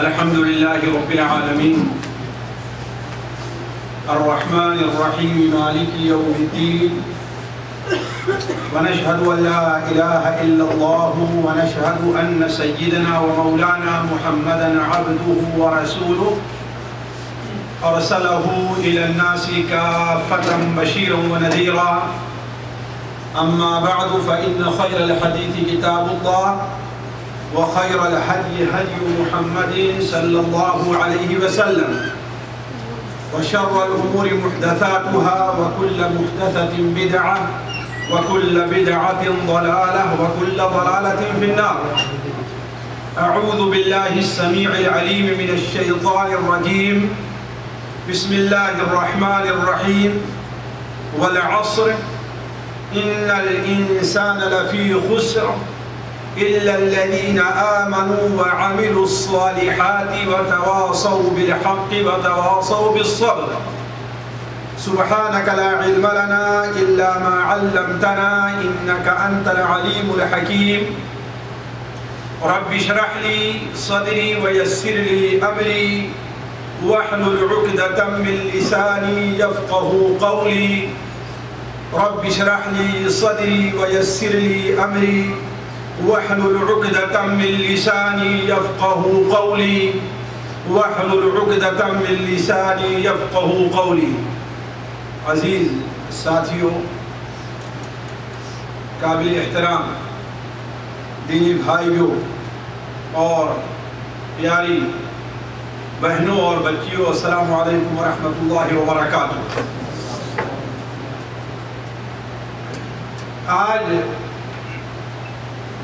الحمد لله رب العالمين الرحمن الرحيم مالك يوم الدين ونشهد أن لا إله إلا الله ونشهد أن سيدنا ومولانا محمدا عبده ورسوله أرسله إلى الناس كافة بشيرا ونذيرا. أما بعد فإن خير الحديث كتاب الله وخير الهدي هدي محمد صلى الله عليه وسلم وشر الأمور محدثاتها وكل محدثة بدعة وكل بدعة ضلالة وكل ضلالة في النار. أعوذ بالله السميع العليم من الشيطان الرجيم. بسم الله الرحمن الرحيم. والعصر إن الإنسان لفي خسر إلا الذين آمنوا وعملوا الصالحات وتواصوا بالحق وتواصوا بالصبر. سبحانك لا علم لنا إلا ما علمتنا إنك أنت العليم الحكيم. رب اشرح لي صدري ويسر لي أمري واحلل عقدة من لساني يفقه قولي. رب اشرح لي صدري ويسر لي أمري واحلل عقدة من لساني يفقه قولي. واحلل عقدة من لساني يفقه قولي. عزیز ساتھیوں، قابل احترام دینی بھائیوں اور پیاری بہنوں اور بچیوں، السلام علیکم ورحمۃ اللہ وبرکاتہ۔ آج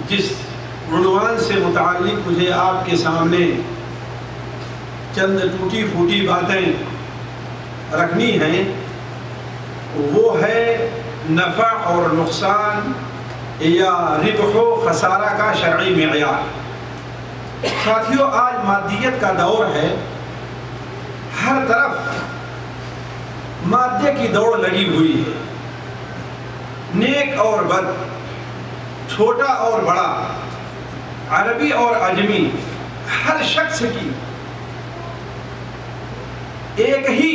جس عنوان سے متعلق مجھے آپ کے سامنے چند ٹوٹی پھوٹی باتیں رکھنی ہیں، وہ ہے نفع اور نقصان یا ربح و خسارہ کا شرعی معیار۔ ساتھیوں، آج مادیت کا دور ہے، ہر طرف مادے کی دوڑ لگی ہوئی ہے۔ نیک اور بد، چھوٹا اور بڑا، عربی اور عجمی، ہر شخص کی ایک ہی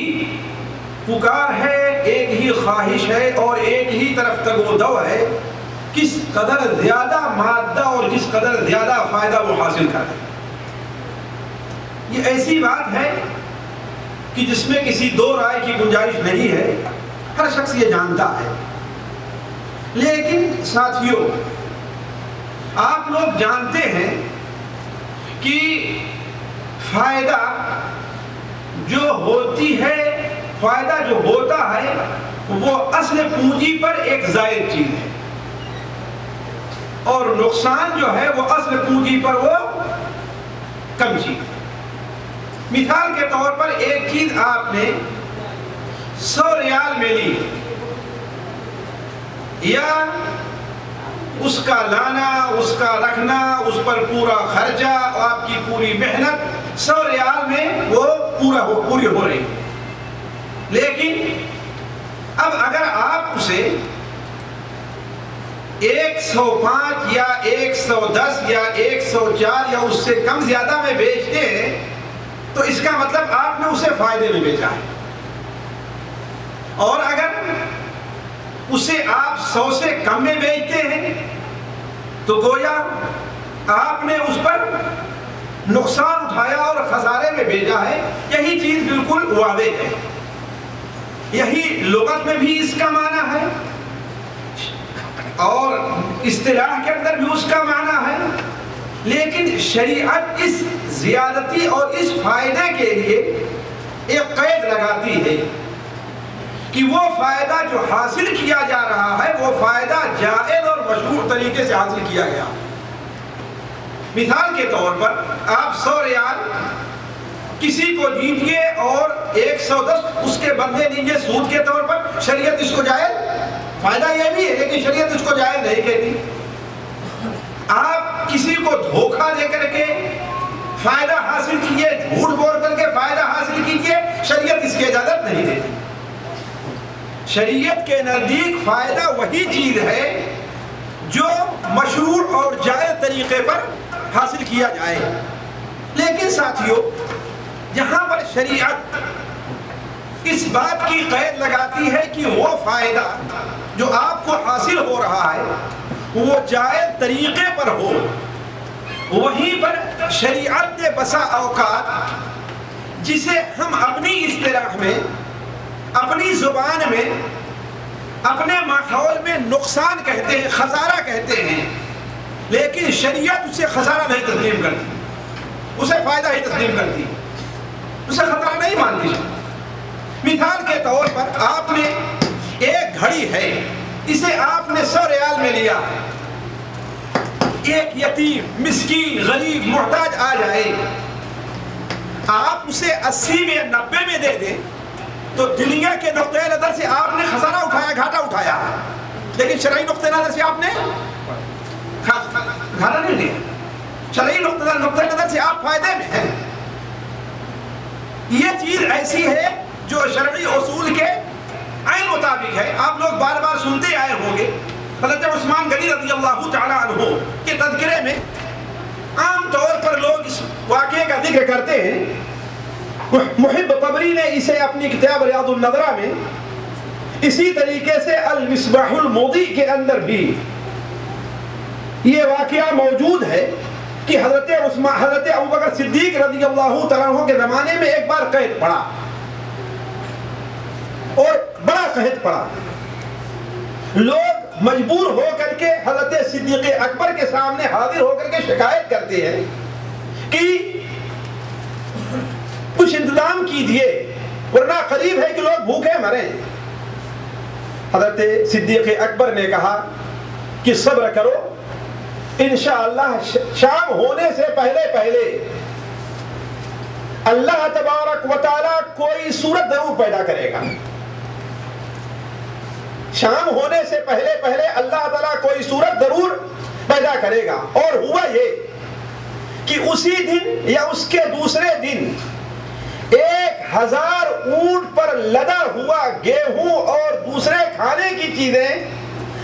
پکار ہے، ایک ہی خواہش ہے اور ایک ہی طرف تگ و دو ہے، کس قدر زیادہ مادہ اور کس قدر زیادہ فائدہ وہ حاصل کرے۔ یہ ایسی بات ہے کہ جس میں کسی دو رائے کی گنجائش نہیں ہے، ہر شخص یہ جانتا ہے۔ لیکن ساتھیوں، آپ لوگ جانتے ہیں کہ فائدہ جو ہوتا ہے وہ اصل پونجی پر ایک زائد چیز ہے، اور نقصان جو ہے وہ اصل پونجی پر وہ کم چیز ہے۔ مثال کے طور پر ایک چیز آپ نے 100 ریال میں لی، یا اس کا لانا، اس کا رکھنا، اس پر پورا خرچہ، آپ کی پوری محنت 100 ریال میں وہ پوری ہو رہی ہے۔ لیکن اب اگر آپ اسے 105 یا 110 یا 104 یا اس سے کم زیادہ میں بیچتے ہیں تو اس کا مطلب آپ نے اسے فائدے میں بیچا ہے، اور اگر اسے آپ 100 سے کم میں بیچتے ہیں تو گویا آپ نے اس پر نقصان اٹھایا اور خسارے میں بھیجا ہے۔ یہی چیز بالکل واضح ہے، یہی لغت میں بھی اس کا معنی ہے اور اصطلاح کے اندر بھی اس کا معنی ہے۔ لیکن شریعت اس زیادتی اور اس فائدے کے لیے ایک قید لگاتی ہے کہ وہ فائدہ جو حاصل کیا جا رہا ہے وہ فائدہ جائز اور مشروع طریقے سے حاصل کیا گیا۔ مثال کے طور پر آپ 100 ریال کسی کو دیجئے اور 110 اس کے بدلے دیجئے سود کے طور پر، شریعت اس کو جائز، فائدہ یہ بھی ہے لیکن شریعت اس کو جائز نہیں کہتی۔ آپ کسی کو دھوکہ دے کر کے فائدہ حاصل کیجئے، جھوٹ بول کر کے فائدہ حاصل کیجئے، شریعت اس کی اجازت نہیں دیتی۔ شریعت کے نزدیک فائدہ وہی چیز ہے جو مشروع اور جائز طریقے پر حاصل کیا جائے۔ لیکن ساتھیوں، یہاں پر شریعت اس بات کی قید لگاتی ہے کہ وہ فائدہ جو آپ کو حاصل ہو رہا ہے وہ جائز طریقے پر ہو۔ وہیں پر شریعت نے بسا اوقات جسے ہم اپنی اصطلاح میں، اپنی زبان میں، اپنے ماحول میں نقصان کہتے ہیں، خسارہ کہتے ہیں، لیکن شریعت اسے خسارہ نہیں تسلیم کرتی، اسے فائدہ ہی تسلیم کرتی، اسے خطرہ نہیں مانتی۔ مثال کے طور پر آپ نے ایک گھڑی ہے، اسے آپ نے 100 ریال میں لیا، ایک یتیم، مسکین، غریب، محتاج آ جائے، آپ اسے 80 میں یا 90 میں دے دیں تو دنیا کے نقطۂ نظر سے آپ نے خسارہ اٹھایا، گھاٹا اٹھایا، لیکن شرعی نقطۂ نظر سے آپ نے گھاٹا نہیں لیا، شرعی نقطۂ نظر سے آپ فائدے میں ہیں۔ یہ چیز ایسی ہے جو شرعی اصول کے عین مطابق ہے۔ آپ لوگ بار بار سنتے آئے ہوں گے حضرت عثمان غنی رضی اللہ تعالیٰ عنہ کے تذکرے میں عام طور پر لوگ اس واقعے کا ذکر کرتے ہیں۔ محب طبری نے اسے اپنی کتاب ریاض النظرہ میں، اسی طریقے سے المصباح المضیء کے اندر بھی یہ واقعہ موجود ہے کہ حضرت ابوبکر صدیق رضی اللہ تعالیٰ عنہ کے زمانے میں ایک بار قحط پڑا، اور بڑا قحط پڑا۔ لوگ مجبور ہو کر کے حضرت صدیق اکبر کے سامنے حاضر ہو کر کے شکایت کرتے ہیں کہ کچھ انتظام کیجئے ورنہ قریب ہے کہ لوگ بھوکے مریں۔ حضرت صدیق اکبر نے کہا کہ صبر کرو، انشاءاللہ شام ہونے سے پہلے اللہ تبارک و تعالیٰ کوئی صورت ضرور پیدا کرے گا۔ شام ہونے سے پہلے اللہ تعالیٰ کوئی صورت ضرور پیدا کرے گا۔ اور ہوا یہ کہ اسی دن یا اس کے دوسرے دن 1000 اونٹ پر لدا ہوا گیہوں اور دوسرے کھانے کی چیزیں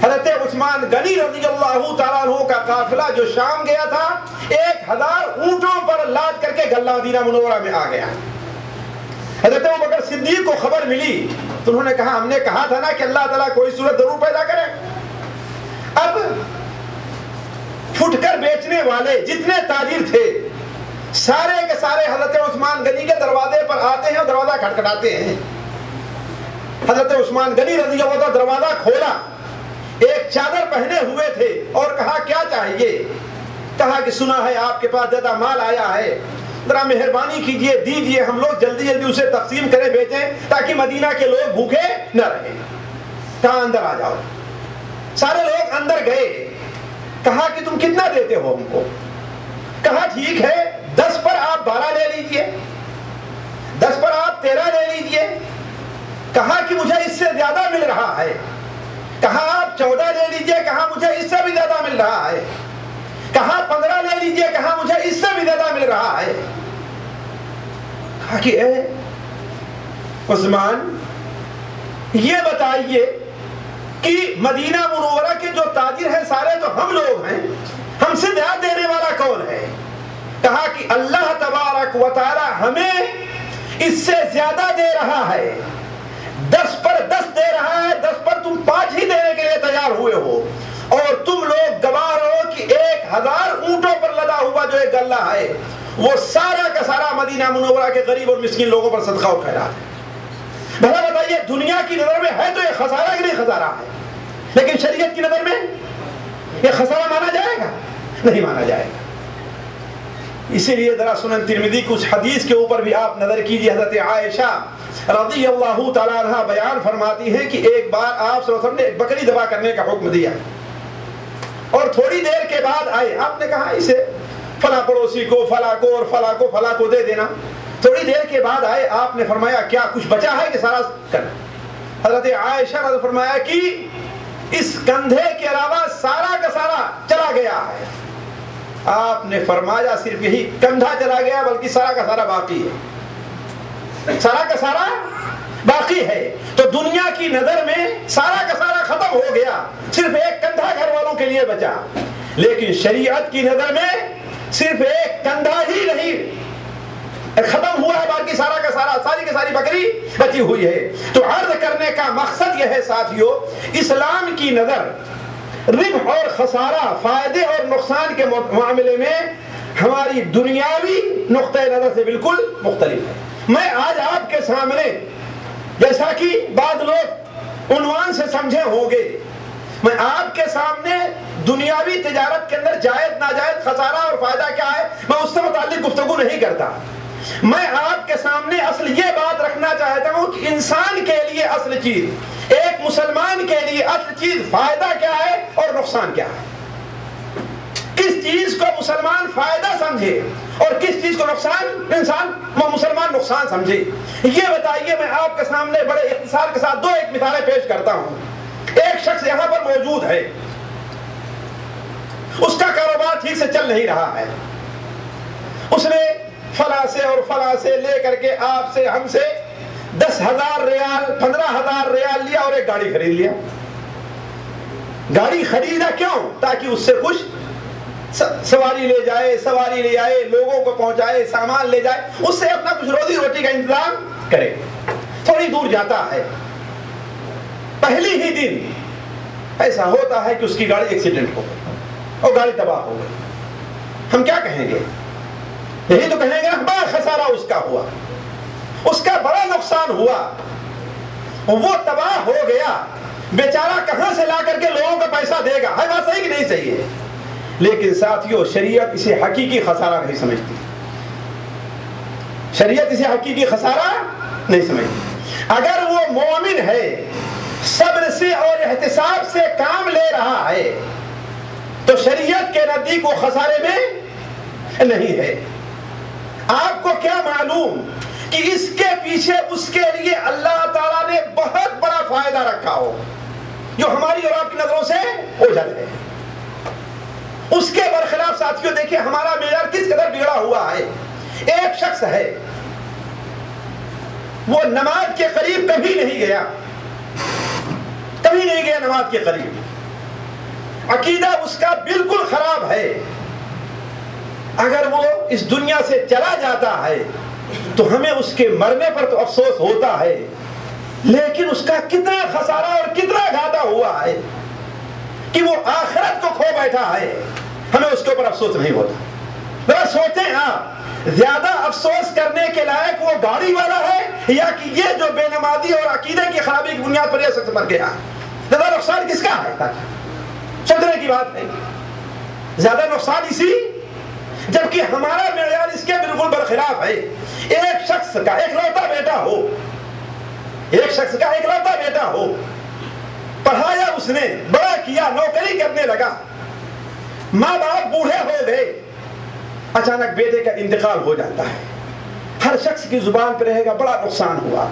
حضرت عثمان غنی رضی اللہ تعالیٰ عنہ کا قافلہ جو شام گیا تھا 1000 اونٹوں پر لاد کر کے گلہ مدینہ منورہ میں آ گیا۔ حضرت ابوبکر صدیق کو خبر ملی تو انہوں نے کہا ہم نے کہا تھا نا کہ اللہ تعالیٰ کوئی صورت ضرور پیدا کرے۔ اب پھٹ کر بیچنے والے جتنے تاجر تھے سارے کے سارے حضرت عثمان غنی کے دروازے پر آتے ہیں اور دروازہ کھٹکھٹاتے ہیں۔ حضرت عثمان غنی رضی اللہ عنہ دروازہ کھولا، ایک چادر پہنے ہوئے تھے اور کہا کیا چاہیے؟ کہا کہ سنا ہے آپ کے پاس زیادہ مال آیا ہے، ذرا مہربانی کیجئے دیجئے، ہم لوگ جلدی اسے تقسیم کریں بیچیں تاکہ مدینہ کے لوگ بھوکے نہ رہیں۔ کہا اندر آ جاؤ۔ سارے لوگ اندر گئے، کہا کہ تم کتنا دیتے ہو ہم کو؟ کہا ٹھیک ہے 10 پر آپ 12 لے لیجئے، 10 پر آپ 13 لے لیجئے۔ کہا کہ مجھے اس سے زیادہ مل رہا ہے۔ کہا آپ 14 لے لیجئے، کہا مجھے اس سے بھی زیادہ مل رہا ہے۔ کہا 15 لے لیجئے، کہا مجھے اس سے بھی زیادہ مل رہا ہے۔ کہا کہ اے عثمان یہ بتائیے کہ مدینہ منورہ کے جو تاجر ہیں سارے تو ہم لوگ ہیں، ہم سے زیادہ دینے والا کون ہے؟ کہا کہ اللہ تبارک و تعالی ہمیں اس سے زیادہ دے رہا ہے، 10 پر 10 دے رہا ہے، 10 پر تم 5 ہی دینے کے لیے تیار ہوئے ہو، اور تم لوگ گواہ ہو کہ 1000 اونٹوں پر لدا ہوا جو ایک غلہ ہے وہ سارا کا سارا مدینہ منورہ کے غریب اور مسکین لوگوں پر صدقہ و خیرات ہے۔ بھلا بتائیے دنیا کی نظر میں ہے تو یہ خسارہ کہ نہیں خسارہ ہے؟ لیکن شریعت کی نظر میں یہ خسارہ مانا جائے گا؟ نہیں مانا جائے گا۔ اسی لیے ذرا سنن ترمذی کچھ حدیث کے اوپر بھی آپ نظر کیجیے۔ حضرت عائشہ رضی اللہ تعالیٰ عنہ بیان فرماتی ہیں کہ ایک بار آپ صلی اللہ علیہ وسلم نے ایک بکری ذبح کرنے کا حکم دیا اور تھوڑی دیر کے بعد آئے، آپ نے کہا اسے فلاں پڑوسی کو فلاں کو اور فلاں کو فلاں کو دے دینا۔ تھوڑی دیر کے بعد آئے، آپ نے فرمایا کیا کچھ بچا ہے کہ سارا کرنا؟ حضرت عائشہ نے فرمایا کہ اس کندھے کے علاوہ سارا کا سارا چلا گیا ہے۔ آپ نے فرمایا صرف یہی کندھا چلا گیا بلکہ سارا کا سارا باقی ہے، سارا کا سارا باقی ہے۔ تو دنیا کی نظر میں سارا کا سارا ختم ہو گیا، صرف ایک کندھا گھر والوں کے لیے بچا، لیکن شریعت کی نظر میں صرف ایک کندھا ہی نہیں ختم ہوا ہے، باقی سارا کا سارا، ساری کی ساری بکری بچی ہوئی ہے۔ تو عرض کرنے کا مقصد یہ ہے ساتھیو، اسلام کی نظر ربح اور خسارہ، فائدے اور نقصان کے معاملے میں ہماری دنیاوی نقطہ نظر سے بالکل مختلف ہے۔ میں آج آپ کے سامنے، جیسا کہ بعض لوگ عنوان سے سمجھے ہوں گے، میں آپ کے سامنے دنیاوی تجارت کے اندر جائز ناجائز، خسارہ اور فائدہ کیا ہے، میں اس سے متعلق گفتگو نہیں کرتا۔ میں آپ کے سامنے اصل یہ بات رکھنا چاہتا ہوں کہ انسان کے لیے اصل چیز، ایک مسلمان کے لیے اصل چیز فائدہ کیا ہے اور نقصان کیا ہے، کس چیز کو مسلمان فائدہ سمجھے اور کس چیز کو مسلمان نقصان سمجھے، یہ بتائیے۔ میں آپ کے سامنے بڑے اختصار کے ساتھ ایک مثالیں پیش کرتا ہوں۔ ایک شخص یہاں پر موجود ہے، اس کا کاروبار ٹھیک سے چل نہیں رہا ہے، اس نے فلاں سے اور فلاں سے لے کر کے آپ سے، ہم سے 10,000 ریال 15,000 ریال لیا اور ایک گاڑی خرید لیا۔ گاڑی خریدا کیوں؟ تاکہ اس سے کچھ سواری لے جائے، سواری لے آئے، لوگوں کو پہنچائے، سامان لے جائے، اس سے اپنا کچھ روزی روٹی کا انتظام کرے۔ تھوڑی دور جاتا ہے، پہلی ہی دن ایسا ہوتا ہے کہ اس کی گاڑی ایکسیڈنٹ ہو گئی اور گاڑی تباہ ہو گئی۔ ہم کیا کہیں گے؟ یہی تو کہیں گے بڑا خسارہ اس کا ہوا، اس کا بڑا نقصان ہوا، وہ تباہ ہو گیا، بیچارہ کہاں سے لا کر کے لوگوں کا پیسہ دے گا؟ ہے بات صحیح کہ نہیں صحیح ہے؟ لیکن ساتھیو، شریعت اسے حقیقی خسارہ نہیں سمجھتی، شریعت اسے حقیقی خسارہ نہیں سمجھتی۔ اگر وہ مومن ہے، صبر سے اور احتساب سے کام لے رہا ہے، تو شریعت کے نزدیک وہ خسارے میں نہیں ہے۔ آپ کو کیا معلوم کہ اس کے پیچھے اس کے لیے اللہ تعالیٰ نے بہت بڑا فائدہ رکھا ہو، جو ہماری اور آپ کی نظروں سے اوجھل ہے۔ اس کے برخلاف ساتھیوں دیکھیں ہمارا معیار کس قدر بگڑا ہوا ہے۔ ایک شخص ہے، وہ نماز کے قریب کبھی نہیں گیا، کبھی نہیں گیا نماز کے قریب، عقیدہ اس کا بالکل خراب ہے۔ اگر وہ اس دنیا سے چلا جاتا ہے تو ہمیں اس کے مرنے پر تو افسوس ہوتا ہے، لیکن اس کا کتنا خسارہ اور کتنا گھاٹا ہوا ہے کہ وہ آخرت کو کھو بیٹھا ہے، ہمیں اس کے اوپر افسوس نہیں ہوتا۔ ذرا سوچیں آپ، زیادہ افسوس کرنے کے لائق وہ گاڑی والا ہے یا کہ یہ جو بے نمازی اور عقیدے کی خرابی کی بنیاد پر یہ شخص مر گیا؟ زیادہ نقصان کس کا ہے؟ سوچنے کی بات ہے، زیادہ نقصان اسی، جبکہ ہمارا معیار اس کے بالکل برخلاف ہے۔ ایک شخص کا اکلوتا بیٹا ہو، ایک شخص کا اکلوتا بیٹا ہو، پڑھایا اس نے، بڑا کیا، نوکری کرنے لگا، ماں باپ بوڑھے ہو گئے، اچانک بیٹے کا انتقال ہو جاتا ہے۔ ہر شخص کی زبان پہ رہے گا بڑا نقصان ہوا،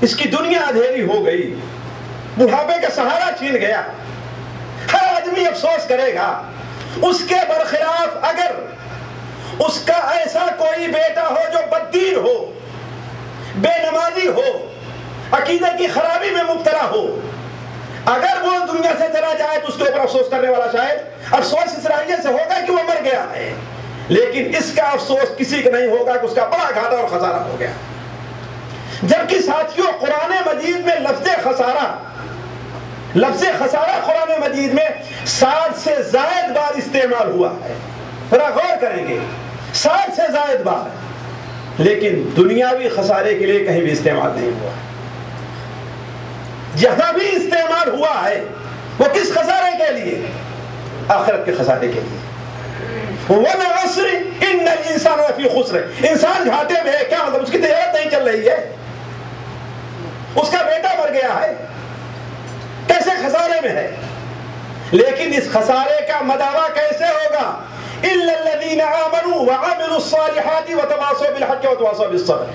اس کی دنیا اندھیری ہو گئی، بڑھاپے کا سہارا چھین گیا۔ ہر آدمی افسوس کرے گا۔ اس کے برخلاف اگر اس کا ایسا کوئی بیٹا ہو جو بددین ہو، بے نمازی ہو، عقیدہ کی خرابی میں مبتلا ہو، اگر وہ دنیا سے چلا جائے تو اس کے اوپر افسوس کرنے والا شاید افسوس اس رائے سے ہوگا کہ وہ مر گیا ہے، لیکن اس کا افسوس کسی کا نہیں ہوگا کہ اس کا بڑا گھاٹا اور خسارہ ہو گیا۔ جبکہ ساتھیوں قرآن مجید میں لفظ خسارہ قرآن مجید میں 60 سے زائد بار استعمال ہوا ہے، ذرا غور کریں گے، 60 سے زائد بار، لیکن دنیاوی خسارے کے لیے کہیں بھی استعمال نہیں ہوا۔ جہاں بھی استعمال ہوا ہے وہ کس خسارے کے لیے؟ آخرت کے خسارے کے لیے۔ وَالْعَصْرِ إِنَّ الْإِنسَانَ لَفِي خُسْرٍ، انسان گھاٹے میں ہے، کیا مطلب؟ اس کی تجارت نہیں چل رہی ہے، اس کا بیٹا مر گیا ہے، کیسے خسارے میں ہے؟ لیکن اس خسارے کا مداوع کیسے ہوگا؟ إِلَّا الَّذِينَ آمَنُوا وَعَمِلُوا الصَّالِحَاتِ وَتَوَاصَوْا بِالْحَقِّ وَتَوَاصَوْا بِالصَّبْرِ۔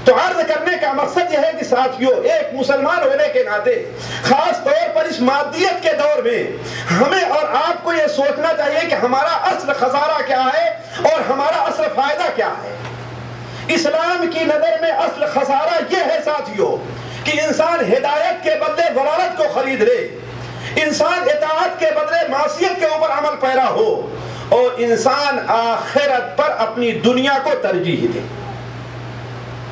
تو عرض کرنے کا مقصد یہ ہے کہ ساتھیوں، ایک مسلمان ہونے کے ناطے خاص طور پر اس مادیت کے دور میں ہمیں اور آپ کو یہ سوچنا چاہیے کہ ہمارا اصل خسارہ کیا ہے اور ہمارا اصل فائدہ کیا ہے۔ اسلام کی نظر میں اصل خسارہ یہ ہے ساتھیوں کہ انسان ہدایت کے بدلے ضلالت کو خرید لے، انسان اطاعت کے بدلے معصیت کے اوپر عمل پیرا ہو اور انسان آخرت پر اپنی دنیا کو ترجیح دے.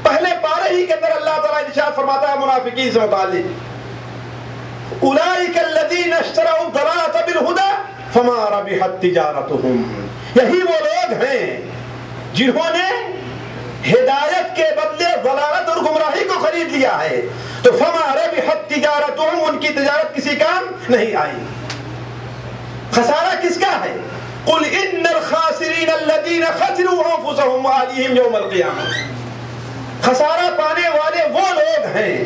پہلے پارے ہی کے اندر اللہ تعالیٰ ارشاد فرماتا ہے منافقین سے متعلق اولئک الذین اشتروا الضلالۃ بالہدی فما ربحت تجارتہم. یہی وہ لوگ ہیں جنہوں نے ہدایت کے بدلے ضلالت اور گمراہی کو خرید لیا ہے. تو فما ربحت تجارتہم، ان کی تجارت کسی کام نہیں آئی. خسارہ کس کا ہے؟ قل ان الخاسرین الذین خسروا انفسهم واہلیہم یوم القیامہ. خسارہ پانے والے وہ لوگ ہیں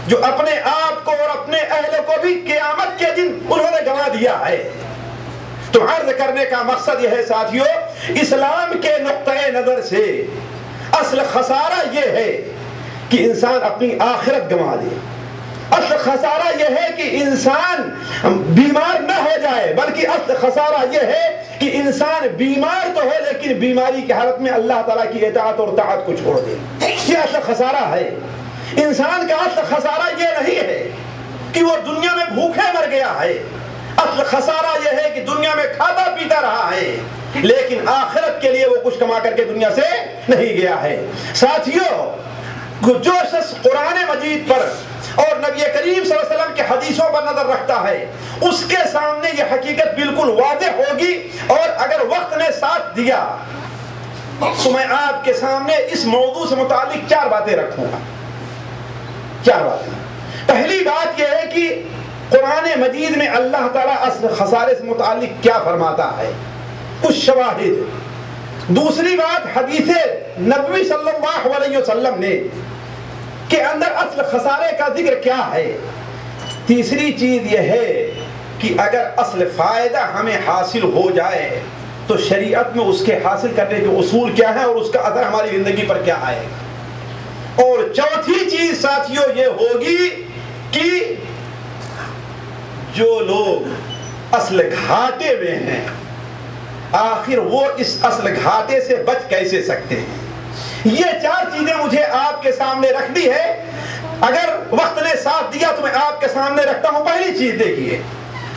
جو اپنے آپ کو اور اپنے اہل کو بھی قیامت کے دن انہوں نے گنوا دیا ہے. تو عرض کرنے کا مقصد یہ ہے ساتھیو، اسلام کے نقطۂ نظر سے اصل خسارہ یہ ہے کہ انسان اپنی آخرت گنوا دے. اصل خسارہ یہ ہے کہ انسان بیمار نہ ہو جائے، بلکہ اصل خسارہ یہ ہے کہ انسان بیمار تو ہو لیکن بیماری کی حالت میں اللہ تعالیٰ کی اطاعت اور طاعت کو چھوڑ دے. یہ اصل خسارہ ہے. انسان کا اصل خسارہ یہ نہیں ہے کہ وہ دنیا میں بھوکے مر گیا ہے. اصل خسارہ یہ ہے کہ دنیا میں کھاتا پیتا رہا ہے لیکن آخرت کے لیے وہ کچھ کما کر کے دنیا سے نہیں گیا ہے. ساتھیو، جو شخص قرآن مجید پر اور نبی کریم صلی اللہ علیہ وسلم کے حدیثوں پر نظر رکھتا ہے اس کے سامنے یہ حقیقت بالکل واضح ہوگی. اور اگر وقت نے ساتھ دیا تو میں آپ کے سامنے اس موضوع سے متعلق 4 باتیں رکھوں گا. 4 باتیں. پہلی بات یہ ہے کہ قرآن مجید میں اللہ تعالیٰ اصل خسارے سے متعلق کیا فرماتا ہے، کچھ شواہد. دوسری بات، حدیث نبوی صلی اللہ علیہ وسلم نے کے اندر اصل خسارے کا ذکر کیا ہے. تیسری چیز یہ ہے کہ اگر اصل فائدہ ہمیں حاصل ہو جائے تو شریعت میں اس کے حاصل کرنے کے اصول کیا ہیں اور اس کا اثر ہماری زندگی پر کیا آئے گا. اور چوتھی چیز ساتھیوں یہ ہوگی کہ جو لوگ اصل گھاٹے میں ہیں آخر وہ اس اصل گھاٹے سے بچ کیسے سکتے ہیں. یہ 4 چیزیں مجھے آپ کے سامنے رکھنی ہے. اگر وقت نے ساتھ دیا تو میں آپ کے سامنے رکھتا ہوں. پہلی چیز دیکھیے،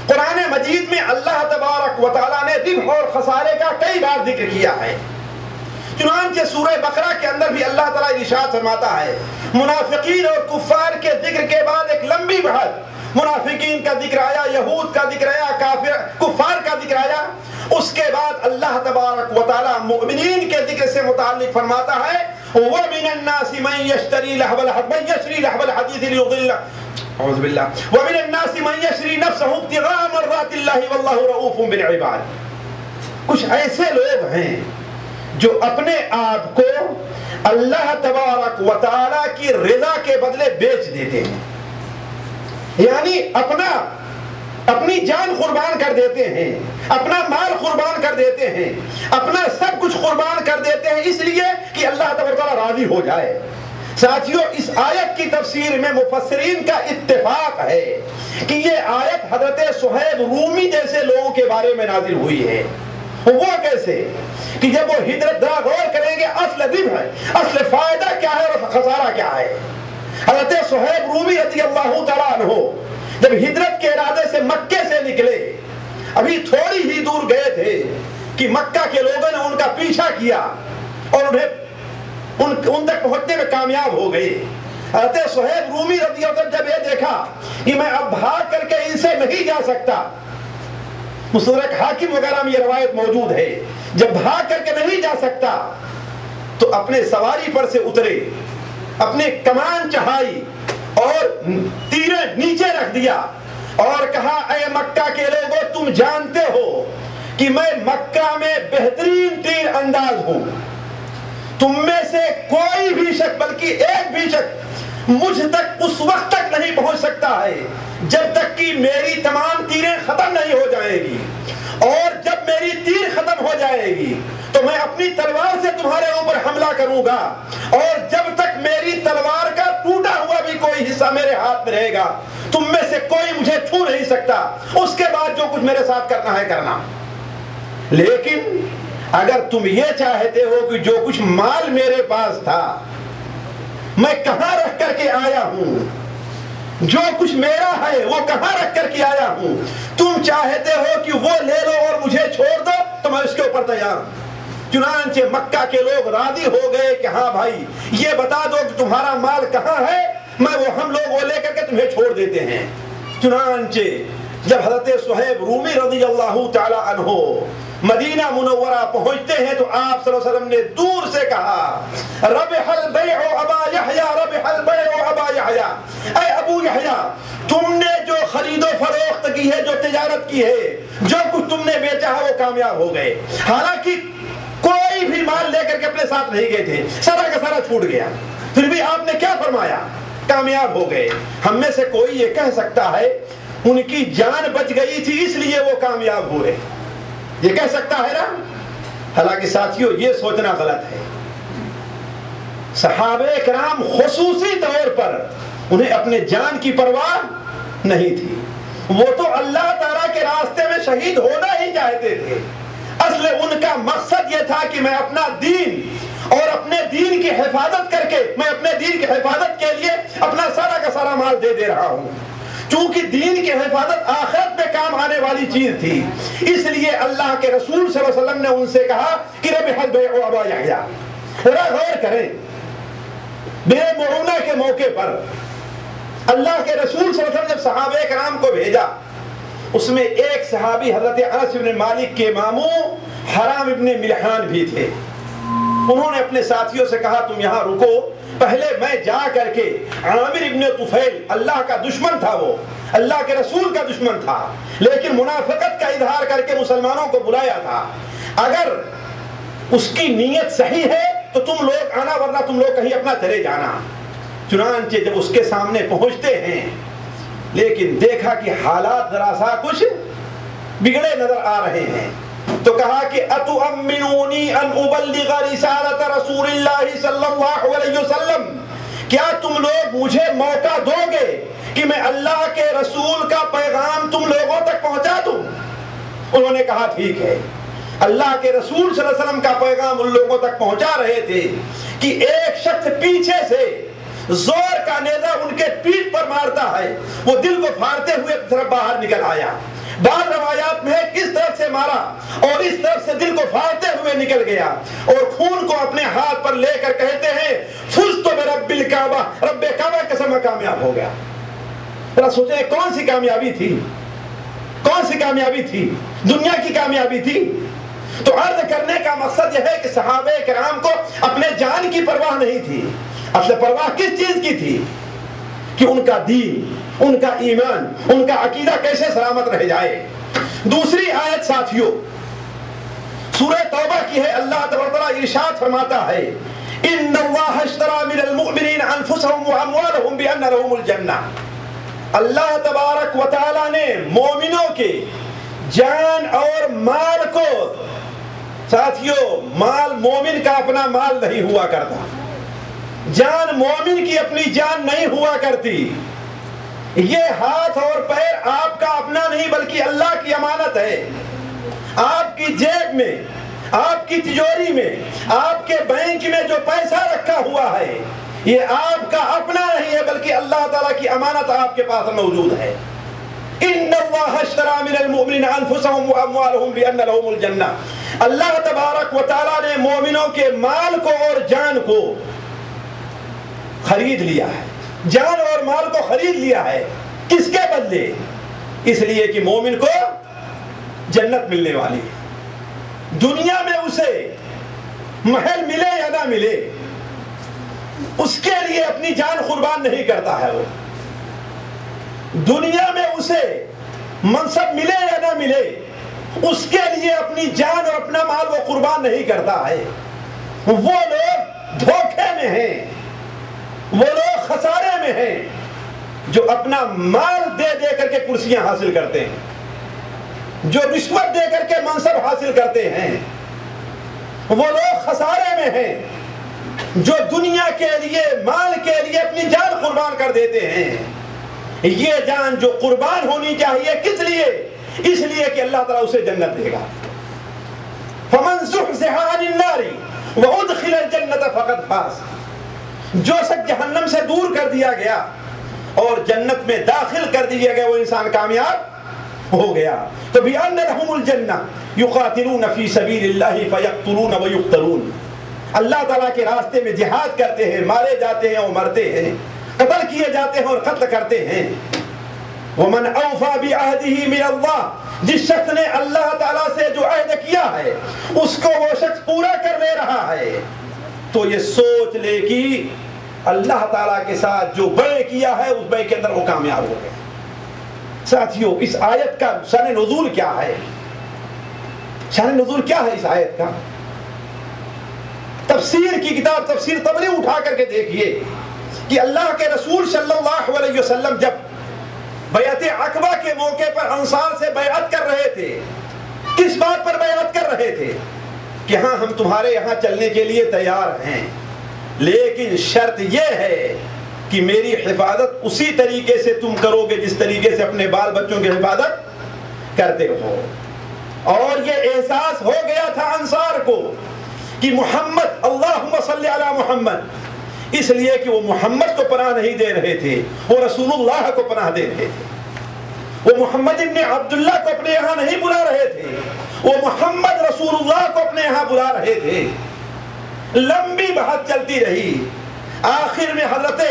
قرآن مجید میں اللہ تبارک و تعالیٰ نے ربح اور خسارے کا کئی بار ذکر کیا ہے. چنانچہ سورہ بقرہ کے اندر بھی اللہ تعالیٰ ارشاد فرماتا ہے منافقین اور کفار کے ذکر کے بعد ایک لمبی بحث، منافقین کا ذکر آیا، یہود کا ذکر آیا، کفار کا ذکر آیا. اس کے بعد اللہ تبارک و تعالیٰ مؤمنین کے ذکر سے متعلق فرماتا ہے وَمِنَ النَّاسِ مَن يَشْتَرِي لَهْوَ الْحَدِيثِ لِيُضِلَّ اعوذ باللہ وَمِنَ النَّاسِ مَن يَشْرِي نَفْسَهُ ابْتِغَاءَ مَرْضَاتِ اللَّهِ وَاللَّهُ رَءُوفٌ بِالْعِبَادِ. کچھ ایسے لوگ ہیں جو اپنے آپ کو اللہ تبارک و تعالیٰ کی رضا کے بدلے بیچ دیتے ہیں. یعنی اپنی جان قربان کر دیتے ہیں، اپنا مال قربان کر دیتے ہیں، اپنا سب کچھ قربان کر دیتے ہیں اس لیے کہ اللہ تبارک و تعالیٰ راضی ہو جائے. ساتھیوں، اس آیت کی تفسیر میں مفسرین کا اتفاق ہے کہ یہ آیت حضرت صہیب رومی جیسے لوگوں کے بارے میں نازل ہوئی ہے. وہ کیسے کہ جب وہ ہجرت غور کریں گے اصل ربح ہے، اصل فائدہ کیا ہے اور خسارہ کیا ہے. حضرت صہیب رومی رضی اللہ تعالیٰ عنہ جب ہجرت کے ارادے سے مکے سے نکلے، ابھی تھوڑی ہی دور گئے تھے کہ مکہ کے لوگوں نے ان کا پیچھا کیا اور انہیں ان تک پہنچنے میں کامیاب ہو گئے. حضرت صہیب رومی رضی اللہ عنہ جب یہ دیکھا کہ میں اب بھاگ کر کے ان سے نہیں جا سکتا، مستدرک حاکم وغیرہ میں یہ روایت موجود ہے، جب بھاگ کر کے نہیں جا سکتا تو اپنے سواری پر سے اترے، اپنے کمان چڑھائی اور تیریں نیچے رکھ دیا اور کہا اے مکہ کے لوگوں، تم جانتے ہو کہ میں مکہ میں بہترین تیر انداز ہوں. تم میں سے کوئی بھی شخص، بلکہ ایک بھی شخص مجھ تک اس وقت تک نہیں پہنچ سکتا ہے جب تک کہ میری تمام تیریں ختم نہیں ہو جائیں گی. اور جب میری تیر ختم ہو جائے گی تو میں اپنی تلوار سے تمہارے اوپر حملہ کروں گا، اور جب تک میری تلوار کا ٹوٹا ہوا بھی کوئی حصہ میرے ہاتھ میں رہے گا تم میں سے کوئی مجھے چھو نہیں سکتا. اس کے بعد جو کچھ میرے ساتھ کرنا ہے کرنا. لیکن اگر تم یہ چاہتے ہو کہ جو کچھ مال میرے پاس تھا میں کہاں رکھ کر کے آیا ہوں، جو کچھ میرا ہے وہ کہاں رکھ کر کے آیا ہوں، تم چاہتے ہو کہ وہ لے لو اور مجھے چھوڑ دو تو میں اس کے اوپر تیار ہوں۔ چنانچہ مکہ کے لوگ راضی ہو گئے کہ ہاں بھائی یہ بتا دو کہ تمہارا مال کہاں ہے، ہم لوگ وہ لے کر کے تمہیں چھوڑ دیتے ہیں۔ چنانچہ جب حضرت صہیب رومی رضی اللہ تعالی عنہ مدینہ منورہ پہنچتے ہیں تو آپ صلی اللہ علیہ وسلم نے دور سے کہا ربح البیع ابا یحییٰ، ربح البیع ابا یحییٰ، اے ابو یحییٰ تم نے جو خرید و فروخت کی ہے، جو تجارت کی ہے، جو کچھ تم نے بیچا ہے وہ کامیاب ہو گئے۔ حالانکہ کوئی بھی مال لے کر کے اپنے ساتھ نہیں گئے تھے، سارا کا سارا چھوٹ گیا، پھر بھی آپ نے کیا فرمایا؟ کامیاب ہو گئے۔ ہم میں سے کوئی یہ کہہ سکتا ہے ان کی جان بچ گئی تھی اس لیے وہ کامیاب ہوئے، یہ کہہ سکتا ہے نا؟ حالانکہ ساتھیوں یہ سوچنا غلط ہے۔ صحابہ کرام خصوصی طور پر انہیں اپنے جان کی پرواہ نہیں تھی، وہ تو اللہ تعالیٰ کے راستے میں شہید ہونا ہی چاہتے تھے۔ اصل ان کا مقصد یہ تھا کہ میں اپنا دین اور اپنے دین کی حفاظت کر کے، میں اپنے دین کی حفاظت کے لیے اپنا سارا کا سارا مال دے رہا ہوں، چونکہ دین کی حفاظت آخرت میں کام آنے والی چیز تھی۔ اس لیے اللہ کے رسول صلی اللہ علیہ وسلم نے ان سے کہا کہ ربح البیع ابا یحییٰ۔ ذرا غور کریں، بے معونہ کے موقع پر اللہ کے رسول صلی اللہ علیہ وسلم جب صحابہ کرام کو بھیجا، اس میں ایک صحابی حضرت انس بن مالک کے ماموں حرام ابن ملحان بھی تھے۔ انہوں نے اپنے ساتھیوں سے کہا تم یہاں رکو، پہلے میں جا کر کے عامر ابن طفیل، اللہ کا دشمن تھا، وہ اللہ کے رسول کا دشمن تھا لیکن منافقت کا اظہار کر کے مسلمانوں کو بلایا تھا، اگر اس کی نیت صحیح ہے تو تم لوگ آنا ورنہ تم لوگ کہیں اپنا چلے جانا۔ چنانچہ جب اس کے سامنے پہنچتے ہیں لیکن دیکھا کہ حالات ذرا سا کچھ بگڑے نظر آ رہے ہیں تو کہا کہ اتؤمنونی ان ابلغ رسالت رسول اللہ صلی اللہ علیہ وسلم، کیا تم لوگ مجھے موقع دو گے کہ میں اللہ کے رسول کا پیغام تم لوگوں تک پہنچا دوں؟ انہوں نے کہا ٹھیک ہے۔ اللہ کے رسول صلی اللہ علیہ وسلم کا پیغام ان لوگوں تک پہنچا رہے تھے کہ ایک شخص پیچھے سے زور کا نیزہ ان کے پیٹھ پر مارتا ہے، وہ دل کو پھاڑتے ہوئے طرف باہر نکل آیا۔ بعض روایات میں کس طرف سے مارا اور اس طرف سے دل کو پھاڑتے ہوئے نکل گیا اور خون کو اپنے ہاتھ پر لے کر کہتے ہیں فزت برب الکعبہ، رب کعبہ کے قسم کامیاب ہو گیا۔ ذرا سوچیں کون سی کامیابی تھی؟ کون سی کامیابی تھی؟ دنیا کی کامیابی تھی؟ تو عرض کرنے کا مقصد یہ ہے کہ صحابہ کرام کو اپنے جان کی پرواہ نہیں تھی، اصل پرواہ کس چیز کی تھی؟ کہ ان کا دین، ان کا ایمان، ان کا عقیدہ کیسے سلامت رہ جائے۔ دوسری آیت ساتھیوں سورہ توبہ کی ہے، اللہ تبارک و تعالیٰ ارشاد فرماتا ہے ان اللہ اشتری من المؤمنین انفسهم واموالهم بان لهم الجنہ۔ اللہ تبارک و تعالیٰ نے مومنوں کے جان اور مال کو، ساتھیوں مال مومن کا اپنا مال نہیں ہوا کرتا، جان مومن کی اپنی جان نہیں ہوا کرتی، یہ ہاتھ اور پیر آپ کا اپنا نہیں بلکہ اللہ کی امانت ہے۔ آپ کی جیب میں، آپ کی تجوری میں، آپ کے بینک میں جو پیسہ رکھا ہوا ہے یہ آپ کا اپنا نہیں ہے بلکہ اللہ تعالیٰ کی امانت آپ کے پاس موجود ہے۔ ان اللہ اشتری من المؤمنین انفسهم واموالهم بان لهم الجنہ، اللہ تبارک و تعالیٰ نے مومنوں کے مال کو اور جان کو خرید لیا ہے، جان اور مال کو خرید لیا ہے۔ کس کے بدلے؟ اس لیے کہ مومن کو جنت ملنے والی ہے، دنیا میں اسے محل ملے یا نہ ملے اس کے لیے اپنی جان قربان نہیں کرتا ہے، وہ دنیا میں اسے منصب ملے یا نہ ملے اس کے لیے اپنی جان اور اپنا مال وہ قربان نہیں کرتا ہے۔ وہ لوگ دھوکے میں ہیں، وہ لوگ خسارے میں ہیں جو اپنا مال دے دے کر کے کرسیاں حاصل کرتے ہیں، جو رشوت دے کر کے منصب حاصل کرتے ہیں، وہ لوگ خسارے میں ہیں جو دنیا کے لیے، مال کے لیے اپنی جان قربان کر دیتے ہیں۔ یہ جان جو قربان ہونی چاہیے کس لیے؟ اس لیے کہ اللہ تعالیٰ اسے جنت دے گا۔ فمن زحزح عن النار وادخل الجنة فقد فاز، جو شخص جہنم سے دور کر دیا گیا اور جنت میں داخل کر دیا گیا وہ انسان کامیاب ہو گیا. تو بِأَنَّ لَهُمُ الْجَنَّةَ يُقَاتِلُونَ فِي سَبِيلِ اللَّهِ فَيَقْتُلُونَ وَيُقْتَلُونَ. اللہ تعالیٰ کے راستے میں جہاد کرتے ہیں, مارے جاتے ہیں اور مرتے ہیں, قتل کیے جاتے ہیں اور قتل کرتے ہیں. وَمَنْ أَوْفَى بِعَهْدِهِ مِنَ اللَّهِ, جس شخص نے اللہ تعالیٰ سے جو عہد کیا ہے اس کو وہ شخص پورا کر لے رہا ہے, تو یہ سوچ لے کہ اللہ تعالیٰ کے ساتھ جو بے کیا ہے اس بے کے اندر وہ کامیاب ہو گئے. ساتھیوں, اس آیت کا شان نزول کیا ہے؟ شان نزول کیا ہے اس آیت کا؟ تفسیر کی کتاب تفسیر طبری اٹھا کر کے دیکھیے کہ اللہ کے رسول صلی اللہ علیہ وسلم جب بیعت عقبہ کے موقع پر انصار سے بیعت کر رہے تھے, کس بات پر بیعت کر رہے تھے؟ کہ ہاں ہم تمہارے یہاں چلنے کے لیے تیار ہیں, لیکن شرط یہ ہے کہ میری حفاظت اسی طریقے سے تم کرو گے جس طریقے سے اپنے بال بچوں کی حفاظت کرتے ہو. اور یہ احساس ہو گیا تھا انصار کو کہ محمد, اللہم صلی علی محمد, اس لیے کہ وہ محمد کو پناہ نہیں دے رہے تھے, وہ رسول اللہ کو پناہ دے رہے تھے. وہ محمد ابن عبداللہ کو اپنے یہاں نہیں بلا رہے تھے, وہ محمد رسول اللہ کو اپنے یہاں بلا رہے تھے. لمبی بحث چلتی رہی, آخر میں حضرت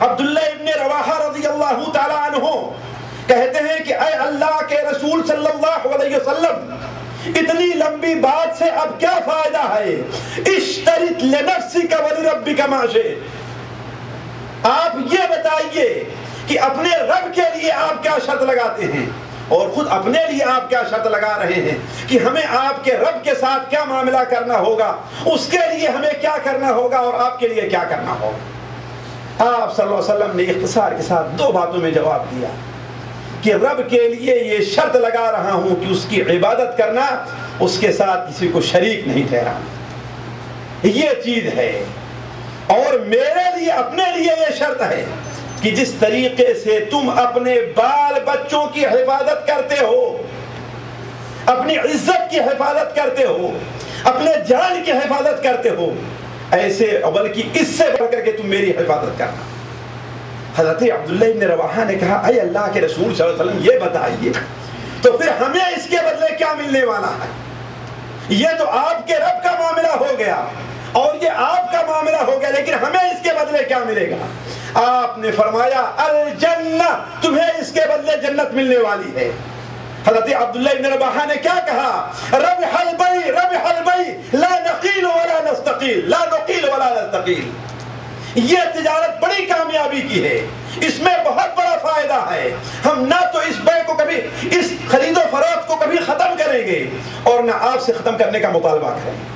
عبداللہ ابن رواحہ رضی اللہ تعالی عنہ کہتے ہیں کہ اے اللہ کے رسول صلی اللہ علیہ وسلم, اتنی لمبی بات سے اب کیا فائدہ ہے؟ اشترط لنفسک ولربک ما شئت. آپ یہ بتائیے کہ اپنے رب کے لیے آپ کیا شرط لگاتے ہیں اور خود اپنے لیے آپ کیا شرط لگا رہے ہیں کہ ہمیں آپ کے رب کے ساتھ کیا معاملہ کرنا ہوگا, اس کے لیے ہمیں کیا کرنا ہوگا اور آپ کے لیے کیا کرنا ہوگا. آپ صلی اللہ علیہ وسلم نے اختصار کے ساتھ 2 باتوں میں جواب دیا کہ رب کے لیے یہ شرط لگا رہا ہوں کہ اس کی عبادت کرنا, اس کے ساتھ کسی کو شریک نہیں ٹھہرانا, یہ چیز ہے. اور میرے لیے اپنے لیے یہ شرط ہے کہ جس طریقے سے تم اپنے بال بچوں کی حفاظت کرتے ہو, اپنی عزت کی حفاظت کرتے ہو, اپنے جان کی حفاظت کرتے ہو, ایسے بلکہ اس سے بڑھ کر کے تم میری حفاظت کرنا. حضرت عبداللہ ابن رواحہ نے کہا اے اللہ کے رسول صلی اللہ علیہ وسلم یہ بتائیے تو پھر ہمیں اس کے بدلے کیا ملنے والا ہے؟ یہ تو آپ کے رب کا معاملہ ہو گیا اور یہ آپ کا معاملہ ہو گیا, لیکن ہمیں اس کے بدلے کیا ملے گا؟ آپ نے فرمایا الجنہ, تمہیں اس کے بدلے جنت ملنے والی ہے. حضرت عبداللہ ابن رواحہ نے کیا کہا؟ ربح البیع لا نقیل ولا نستقیل, لا نقیل ولا نستقیل. یہ تجارت بڑی کامیابی کی ہے, اس میں بہت بڑا فائدہ ہے. ہم نہ تو اس بے کو کبھی, اس خرید و فروخت کو کبھی ختم کریں گے اور نہ آپ سے ختم کرنے کا مطالبہ کریں گے.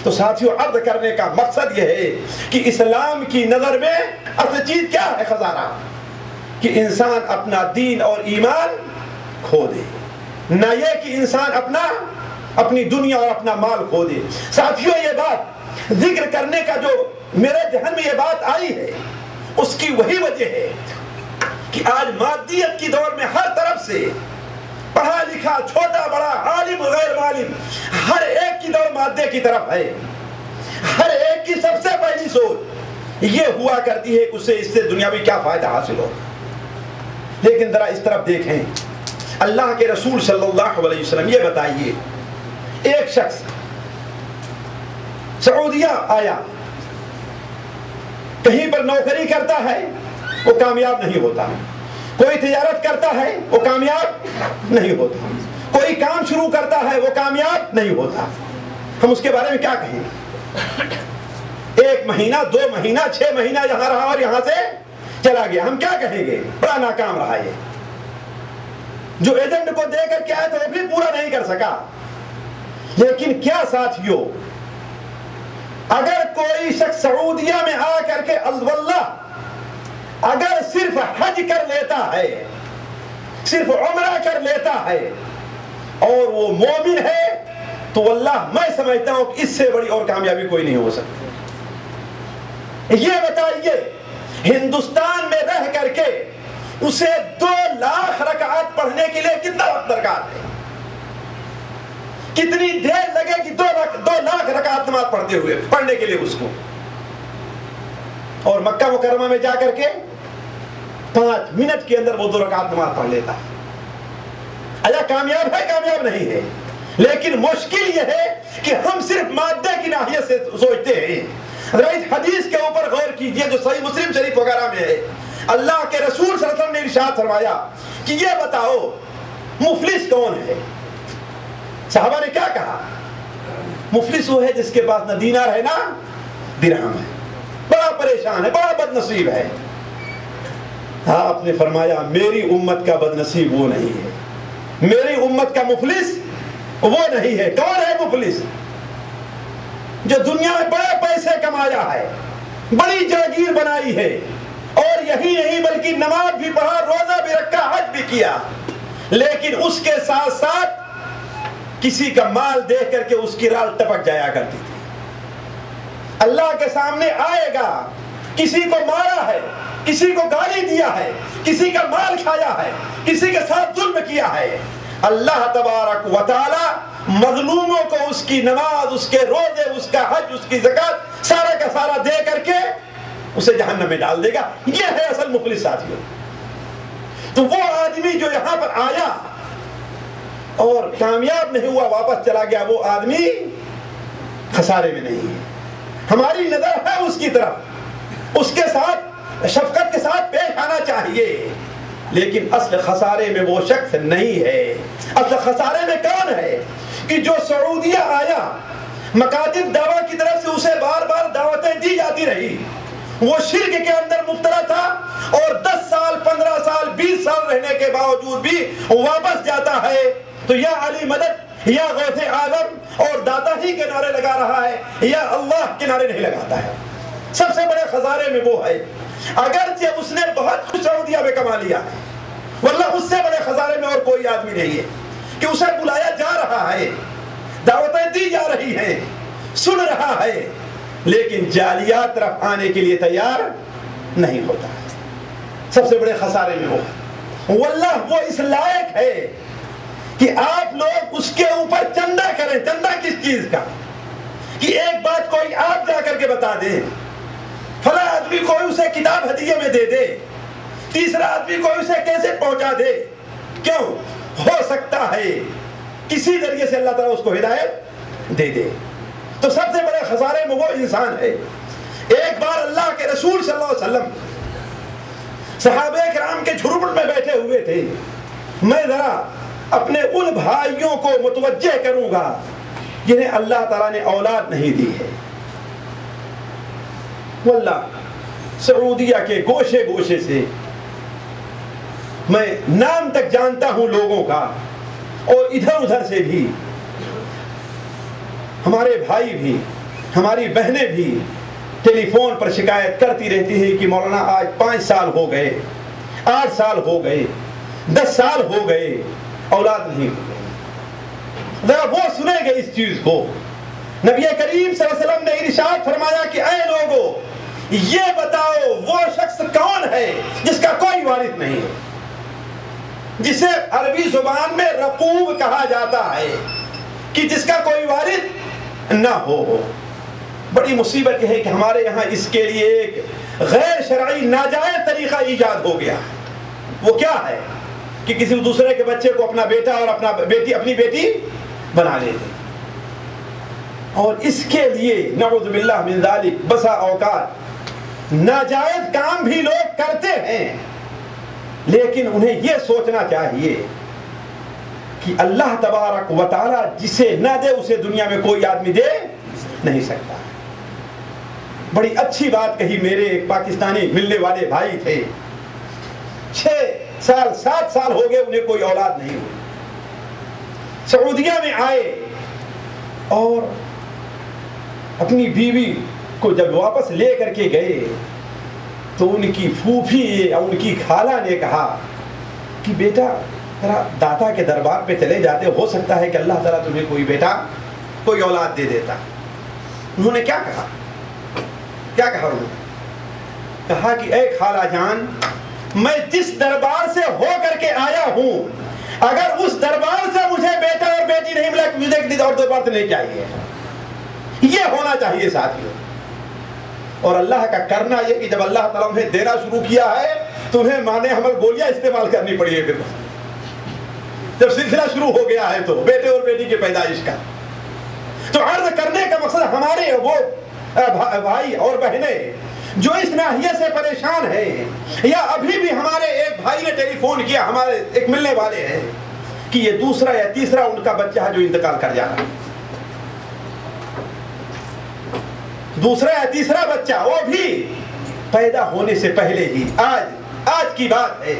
تو ساتھیوں, عرض کرنے کا مقصد یہ ہے کہ اسلام کی نظر میں اصل چیز کیا ہے؟ خزانہ, کہ انسان اپنا دین اور ایمان کھو دے, نہ یہ کہ انسان اپنی دنیا اور اپنا مال کھو دے. ساتھیوں, یہ بات ذکر کرنے کا جو میرے ذہن میں یہ بات آئی ہے اس کی وہی وجہ ہے کہ آج مادیت کی دور میں ہر طرف سے پڑھا لکھا, چھوٹا بڑا, عالم غیر عالم, ہر ایک کی دور مادے کی طرف ہے. ہر ایک کی سب سے پہلی سوچ یہ ہوا کرتی ہے کہ اسے اس سے دنیاوی کیا فائدہ حاصل ہو. لیکن ذرا اس طرف دیکھیں, اللہ کے رسول صلی اللہ علیہ وسلم یہ بتائیے, ایک شخص سعودیہ آیا, کہیں پر نوکری کرتا ہے وہ کامیاب نہیں ہوتا, کوئی تجارت کرتا ہے وہ کامیاب نہیں ہوتا, کوئی کام شروع کرتا ہے وہ کامیاب نہیں ہوتا. ہم اس کے بارے میں کیا کہیں؟ 1 مہینہ 2 مہینہ 6 مہینہ یہاں رہا اور یہاں سے چلا گیا, ہم کیا کہیں گے؟ بڑا ناکام رہا. یہ جو ایجنٹ کو دے کر کے آیا تھا وہ بھی پورا نہیں کر سکا. لیکن کیا ساتھیوں, اگر کوئی شخص سعودیہ میں آ کر کے واللہ اگر صرف حج کر لیتا ہے, صرف عمرہ کر لیتا ہے اور وہ مومن ہے, تو واللہ میں سمجھتا ہوں کہ اس سے بڑی اور کامیابی کوئی نہیں ہو سکتی. یہ بتائیے, ہندوستان میں رہ کر کے اسے 2 لاکھ رکعات پڑھنے کے لیے کتنا وقت درکار ہے؟ کتنی دیر لگے گی 2 لاکھ رکعات نماز پڑھنے کے لیے اس کو؟ اور مکہ مکرمہ میں جا کر کے 5 منٹ کے اندر وہ 2 رکعت نماز پڑھ لیتا ہے. آیا کامیاب ہے؟ کامیاب نہیں ہے. لیکن مشکل یہ ہے کہ ہم صرف مادے کی ناحیت سے سوچتے ہیں. اس حدیث کے اوپر غور کیجئے جو صحیح مسلم شریف وغیرہ میں ہے. اللہ کے رسول صلی اللہ علیہ وسلم نے ارشاد فرمایا کہ یہ بتاؤ مفلس کون ہے؟ صحابہ نے کیا کہا؟ مفلس وہ ہے جس کے پاس نہ دینار ہے نہ درہم ہے، بڑا پریشان ہے، بڑا بد نصیب ہے. آپ نے فرمایا میری امت کا بد نصیب وہ نہیں ہے، میری امت کا مفلس وہ نہیں ہے. کون ہے مفلس؟ جو دنیا میں بڑے پیسے کمایا ہے، بڑی جاگیر بنائی ہے، اور یہی نہیں بلکہ نماز بھی پڑھا، روزہ بھی رکھا، حج بھی کیا، لیکن اس کے ساتھ ساتھ کسی کا مال دیکھ کر کے اس کی رال ٹپک جایا کرتی تھی. اللہ کے سامنے آئے گا، کسی کو مارا ہے، کسی کو گالی دیا ہے، کسی کا مال کھایا ہے، کسی کے ساتھ ظلم کیا ہے. اللہ تبارک و تعالی مظلوموں کو اس کی نماز، اس کے روزے، اس کا حج، اس کی زکات سارا کا سارا دے کر کے اسے جہنم میں ڈال دے گا. یہ ہے اصل مفلس ساتھیوں. تو وہ آدمی جو یہاں پر آیا اور کامیاب نہیں ہوا، واپس چلا گیا، وہ آدمی خسارے میں نہیں ہے. ہماری نظر ہے اس کی طرف، اس کے ساتھ شفقت کے ساتھ پیش آنا چاہیے، لیکن اصل خسارے میں وہ شخص نہیں ہے. اصل خسارے میں کون ہے؟ کہ جو سعودیہ آیا، مکاتب دعویٰ کی طرف سے اسے بار بار دعوتیں دی جاتی رہی، وہ شرک کے اندر مبتلا تھا، اور 10 سال 15 سال 20 سال رہنے کے باوجود بھی واپس جاتا ہے تو یا علی مدد، یا غوث اعظم اور داتا ہی کے نعرے لگا رہا ہے، یا اللہ کے نعرے نہیں لگاتا ہے. سب سے بڑے خسارے میں وہ ہے. اگرچہ اس نے بہت کچھ سعودیہ میں کما لیا، واللہ اس سے بڑے خسارے میں اور کوئی آدمی نہیں ہے کہ اسے بلایا جا رہا ہے، دعوتیں دی جا رہی ہیں، سن رہا ہے، لیکن جالیات طرف آنے کے لیے تیار نہیں ہوتا ہے. سب سے بڑے خسارے میں وہ ہے. واللہ وہ اس لائق ہے کہ آپ لوگ اس کے اوپر چندہ کریں. چندہ کس چیز کا؟ کہ ایک بات کوئی آپ جا کر کے بتا دیں، فلاں آدمی کوئی اسے کتاب ہدیے میں دے دے، تیسرا آدمی کوئی اسے کیسے پہنچا دے. کیوں؟ ہو سکتا ہے کسی ذریعے سے اللہ تعالیٰ اس کو ہدایت دے دے. تو سب سے بڑے خسارے میں وہ انسان ہے. ایک بار اللہ کے رسول صلی اللہ علیہ وسلم صحابہ کرام کے جھرمٹ میں بیٹھے ہوئے تھے. میں ذرا اپنے ان بھائیوں کو متوجہ کروں گا جنہیں اللہ تعالیٰ نے اولاد نہیں دی ہے. واللہ سعودیہ کے گوشے گوشے سے میں نام تک جانتا ہوں لوگوں کا، اور ادھر ادھر سے بھی ہمارے بھائی بھی، ہماری بہنیں بھی ٹیلی فون پر شکایت کرتی رہتی ہے کہ مولانا آج 5 سال ہو گئے، 8 سال ہو گئے، 10 سال ہو گئے، اولاد نہیں ہو گئی. ذرا وہ سنیں گے اس چیز کو. نبی کریم صلی اللہ علیہ وسلم نے ارشاد فرمایا کہ اے لوگو، یہ بتاؤ وہ شخص کون ہے جس کا کوئی وارث نہیں ہے، جسے عربی زبان میں رقوب کہا جاتا ہے، کہ جس کا کوئی وارث نہ ہو. بڑی مصیبت یہ ہے کہ ہمارے یہاں اس کے لیے ایک غیر شرعی ناجائز طریقہ ایجاد ہو گیا. وہ کیا ہے؟ کہ کسی دوسرے کے بچے کو اپنا بیٹا اور اپنی بیٹی بنا لیتے، اور اس کے لیے نعوذ باللہ من ذالک بسا اوقات ناجائز کام بھی لوگ کرتے ہیں. لیکن انہیں یہ سوچنا چاہیے کہ اللہ تبارک و تعالی جسے نہ دے اسے دنیا میں کوئی آدمی دے نہیں سکتا. بڑی اچھی بات کہی. میرے ایک پاکستانی ملنے والے بھائی تھے، 6 سال 7 سال ہو گئے انہیں کوئی اولاد نہیں ہوئی. سعودیہ میں آئے اور اپنی بیوی کو جب واپس لے کر کے گئے تو ان کی پھوپھی اور ان کی خالہ نے کہا کہ بیٹا ذرا داتا کے دربار پہ چلے جاتے، ہو سکتا ہے کہ اللہ تعالیٰ تمہیں کوئی بیٹا کوئی اولاد دے دیتا. انہوں نے کیا کہا؟ انہوں نے کہا کہ اے خالہ جان، میں جس دربار سے ہو کر کے آیا ہوں، اگر اس دربار سے مجھے بیٹا اور بیٹی نہیں ملا، مجھے کسی اور دربار سے نہیں چاہیے. یہ ہونا چاہیے ساتھیوں. اور اللہ کا کرنا یہ کہ جب اللہ تعالیٰ نے دینا شروع کیا ہے تمہیں مانے حمل گولیاں استعمال کرنی پڑی ہے پھر جب سلسلہ شروع ہو گیا ہے تو بیٹے اور بیٹی کی پیدائش کا. تو عرض کرنے کا مقصد ہمارے وہ بھائی اور بہنیں جو اس ناحیے سے پریشان ہیں، یا ابھی بھی ہمارے ایک بھائی نے ٹیلی فون کیا، ہمارے ایک ملنے والے ہیں، کہ یہ دوسرا یا تیسرا ان کا بچہ ہے جو انتقال کر جا رہا ہے. دوسرا یا تیسرا بچہ، وہ بھی پیدا ہونے سے پہلے ہی. آج کی بات ہے،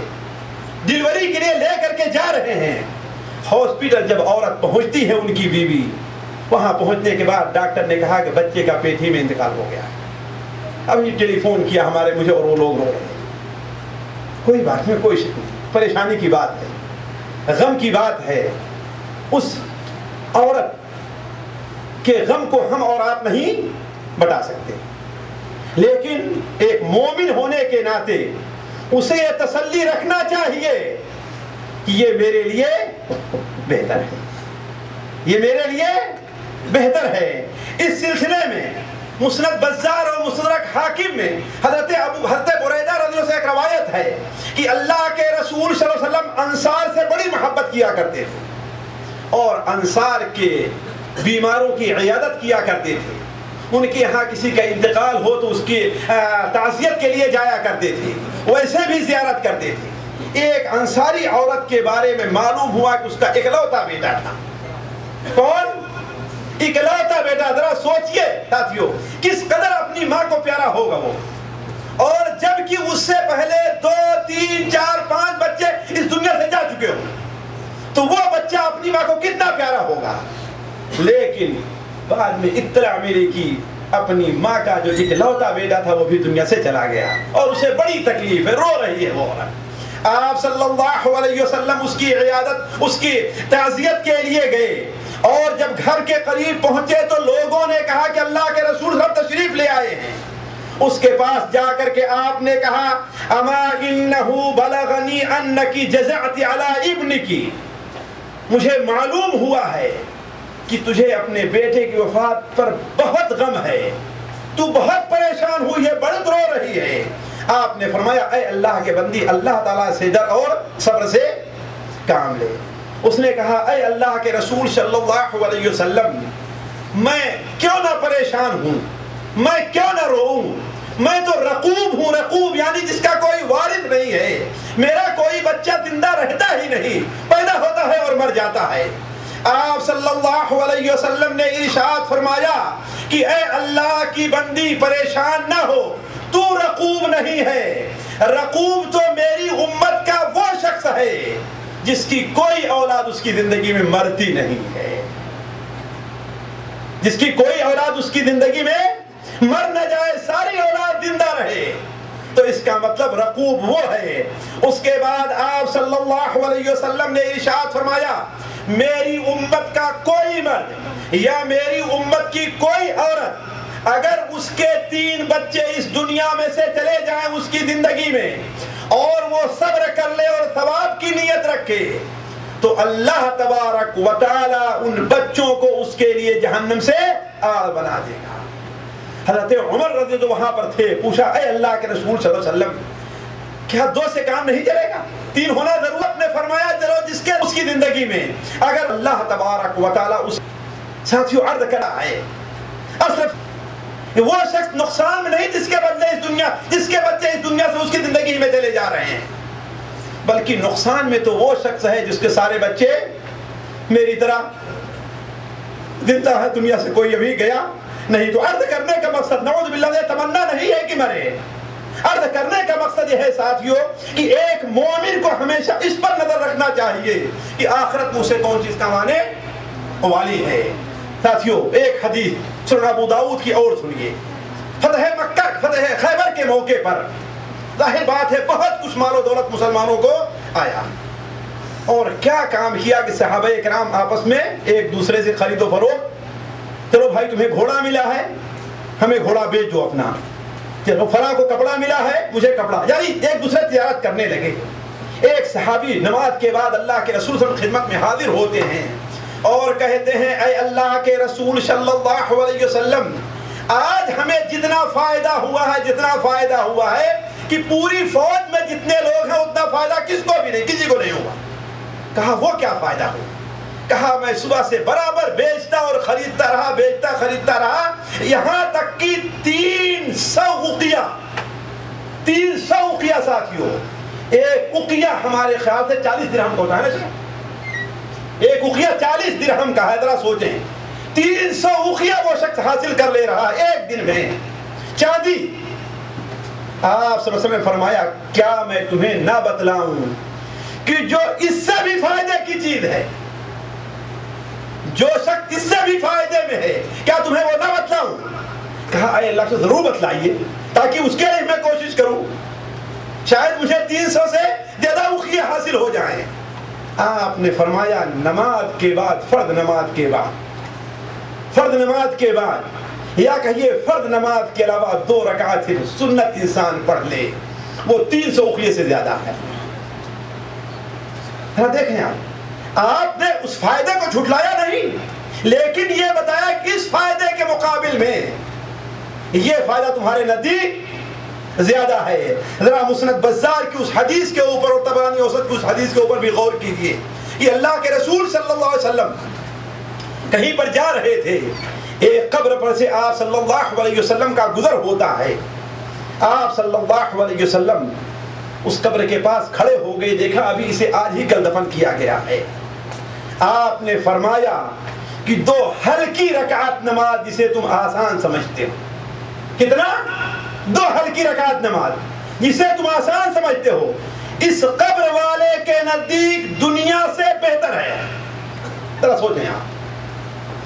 ڈیلیوری کے لیے لے کر کے جا رہے ہیں. ہاسپٹل جب عورت پہنچتی ہے، ان کی بیوی، وہاں پہنچنے کے بعد ڈاکٹر نے کہا کہ بچے کا پیٹ ہی میں انتقال ہو گیا. ابھی ٹیلی فون کیا مجھے اور وہ لوگ رو رہے ہیں. کوئی بات نہیں، کوئی پریشانی کی بات ہے، غم کی بات ہے. اس عورت کے غم کو ہم اور آپ نہیں بتا سکتے، لیکن ایک مومن ہونے کے ناطے اسے یہ تسلی رکھنا چاہیے کہ یہ میرے لیے بہتر ہے، یہ میرے لیے بہتر ہے. اس سلسلے میں مسند بزار اور مستدرک حاکم میں حضرت بریدہ رضی اللہ عنہ سے ایک روایت ہے کہ اللہ کے رسول صلی اللہ علیہ وسلم انصار سے بڑی محبت کیا کرتے تھے اور انصار کے بیماروں کی عیادت کیا کرتے تھے. ان کے یہاں کسی کا انتقال ہو تو اس کی تعزیت کے لیے جایا کرتے تھے، ویسے بھی زیارت کرتے تھے. ایک انصاری عورت کے بارے میں معلوم ہوا کہ اس کا اکلوتا بیٹا تھا. کون؟ اکلوتا بیٹا. ذرا سوچئے ساتھیو کس قدر اپنی ماں کو پیارا ہوگا وہ، اور جب کہ اس سے پہلے 2 3 4 5 بچے اس دنیا سے جا چکے ہوں تو وہ بچہ اپنی ماں کو کتنا پیارا ہوگا. لیکن بعد میں اطلاع ملی کہ اپنی ماں کا جو اکلوتا بیٹا تھا وہ بھی دنیا سے چلا گیا اور اسے بڑی تکلیف ہے، رو رہی ہے وہ عورت. آپ صلی اللہ علیہ وسلم اس کی عیادت، اس کی تعزیت کے لیے گئے، اور جب گھر کے قریب پہنچے تو لوگوں نے کہا کہ اللہ کے رسول صاحب تشریف لے آئے ہیں. اس کے پاس جا کر کے آپ نے کہا اما انہو بلغنی انکی جزعت علی ابنکی، مجھے معلوم ہوا ہے کہ تجھے اپنے بیٹے کی وفات پر بہت غم ہے، تو بہت پریشان ہوئی ہے، بڑھ رو رہی ہے. آپ نے فرمایا اے اللہ کے بندی، اللہ تعالیٰ سے ڈر اور صبر سے کام لے. اس نے کہا اے اللہ کے رسول صلی اللہ علیہ وسلم، میں کیوں نہ پریشان ہوں، میں کیوں نہ روؤں، میں تو رقوب ہوں. رقوب یعنی جس کا کوئی وارث نہیں ہے، میرا کوئی بچہ زندہ رہتا ہی نہیں، پیدا ہوتا ہے اور مر جاتا ہے. آپ صلی اللہ علیہ وسلم نے ارشاد فرمایا کہ اے اللہ کی بندی پریشان نہ ہو، تو رقوب نہیں ہے. رقوب تو میری امت کا وہ شخص ہے جس کی کوئی اولاد اس کی زندگی میں مرتی نہیں ہے، جس کی کوئی اولاد اس کی زندگی میں مر نہ جائے، ساری اولاد زندہ رہے. تو اس کا مطلب رقوب وہ ہے. اس کے بعد آپ صلی اللہ علیہ وسلم نے ارشاد فرمایا میری امت کا کوئی مرد یا میری امت کی کوئی عورت اگر اس کے 3 بچے اس دنیا میں سے چلے جائیں اس کی زندگی میں، اور وہ صبر کر لے اور ثواب کی نیت رکھے، تو اللہ تبارک و تعالی ان بچوں کو اس کے لیے جہنم سے آڑ بنا دے گا. حضرت عمر رضی اللہ وہاں پر تھے، پوچھا اے اللہ کے رسول صلی اللہ علیہ وسلم کیا 2 سے کام نہیں چلے گا، 3 ہونا ضرورت؟ نے فرمایا چلو جس کے اس کی زندگی میں اگر اللہ تبارک و تعالی اس ساتھیوں عرض کرا ہے، اصل وہ شخص نقصان میں نہیں جس کے بچے اس دنیا سے اس کی زندگی میں چلے جا رہے ہیں، بلکہ نقصان میں تو وہ شخص ہے جس کے سارے بچے میری طرح زندہ ہے، دنیا سے کوئی ابھی گیا نہیں. تو عرض کرنے کا مقصد نعوذ باللہ یہ تمنا نہیں ہے کہ مرے. عرض کرنے کا مقصد یہ ہے ساتھیوں کہ ایک مومن کو ہمیشہ اس پر نظر رکھنا چاہیے کہ آخرت میں اسے کون چیز کمانے والی ہے. ساتھیوں ایک حدیث سنن ابو داؤد کی اور سنیے. فتح مکہ، فتح خیبر کے موقع پر ظاہر بات ہے بہت کچھ مال و دولت مسلمانوں کو آیا، اور کیا کام کیا کہ صحابہ کرام آپس میں ایک دوسرے سے خرید و فروخت. چلو بھائی تمہیں گھوڑا ملا ہے، ہمیں گھوڑا بیچ دو اپنا، چلو فلاں کو کپڑا ملا ہے مجھے کپڑا، یعنی ایک دوسرے تجارت کرنے لگے. ایک صحابی نماز کے بعد اللہ کے رسول صلی اللہ علیہ وسلم خدمت میں حاضر ہوتے ہیں اور کہتے ہیں اے اللہ کے رسول صلی اللہ علیہ وسلم، آج ہمیں جتنا فائدہ ہوا ہے کہ پوری فوج میں جتنے لوگ ہیں اتنا فائدہ کس کو بھی نہیں، کسی کو نہیں ہوگا۔ کہا وہ کیا فائدہ ہو؟ کہا میں صبح سے برابر بیچتا اور خریدتا رہا، بیچتا خریدتا رہا، یہاں تک کہ 300 اقیہ ساتھیوں، ایک اقیہ ہمارے خیال سے 40 درہم کا ہوتا ہے نا، ایک اقیہ 40 درہم کا ہے، ذرا سوچیں 300 اقیہ وہ شخص حاصل کر لے رہا ایک دن میں چاندی۔ آپ صلی اللہ علیہ وسلم نے فرمایا کیا میں تمہیں نہ بتلاؤں کہ جو اس سے بھی فائدے کی چیز ہے، جو شخص اس سے بھی فائدے میں ہے، کیا تمہیں وہ نہ بتلاؤں؟ کہا اے اللہ سے ضرور بتلائیے تاکہ اس کے لیے میں کوشش کروں، شاید مجھے 300 سے زیادہ اقیہ حاصل ہو جائیں۔ آپ نے فرمایا نماز کے بعد، فرض نماز کے بعد، یا کہیے فرض نماز کے علاوہ 2 رکعت صرف سنت انسان پڑھ لے، وہ 300 اقیہ سے زیادہ ہے۔ دیکھیں آپ نے اس فائدے کو جھٹلایا نہیں، لیکن یہ بتایا کہ اس فائدے کے مقابل میں یہ فائدہ تمہارے نزدیک زیادہ ہے۔ ذرا مسند بزار کی اس حدیث کے اوپر اور طبرانی اوسط کی اس حدیث کے اوپر بھی غور کیجئے۔ یہ اللہ کے رسول صلی اللہ علیہ وسلم کہیں پر جا رہے تھے، ایک قبر پر سے آپ صلی اللہ علیہ وسلم کا گزر ہوتا ہے۔ آپ صلی اللہ علیہ وسلم اس قبر کے پاس کھڑے ہو گئے، دیکھا ابھی اسے آج ہی کل دفن کیا گیا ہے۔ آپ نے فرمایا کہ 2 ہلکی رکعت نماز جسے تم آسان سمجھتے ہو، کتنا؟ 2 ہلکی رکعت نماز جسے تم آسان سمجھتے ہو، اس قبر والے کے نزدیک دنیا سے بہتر ہے۔ ذرا سوچیں آپ۔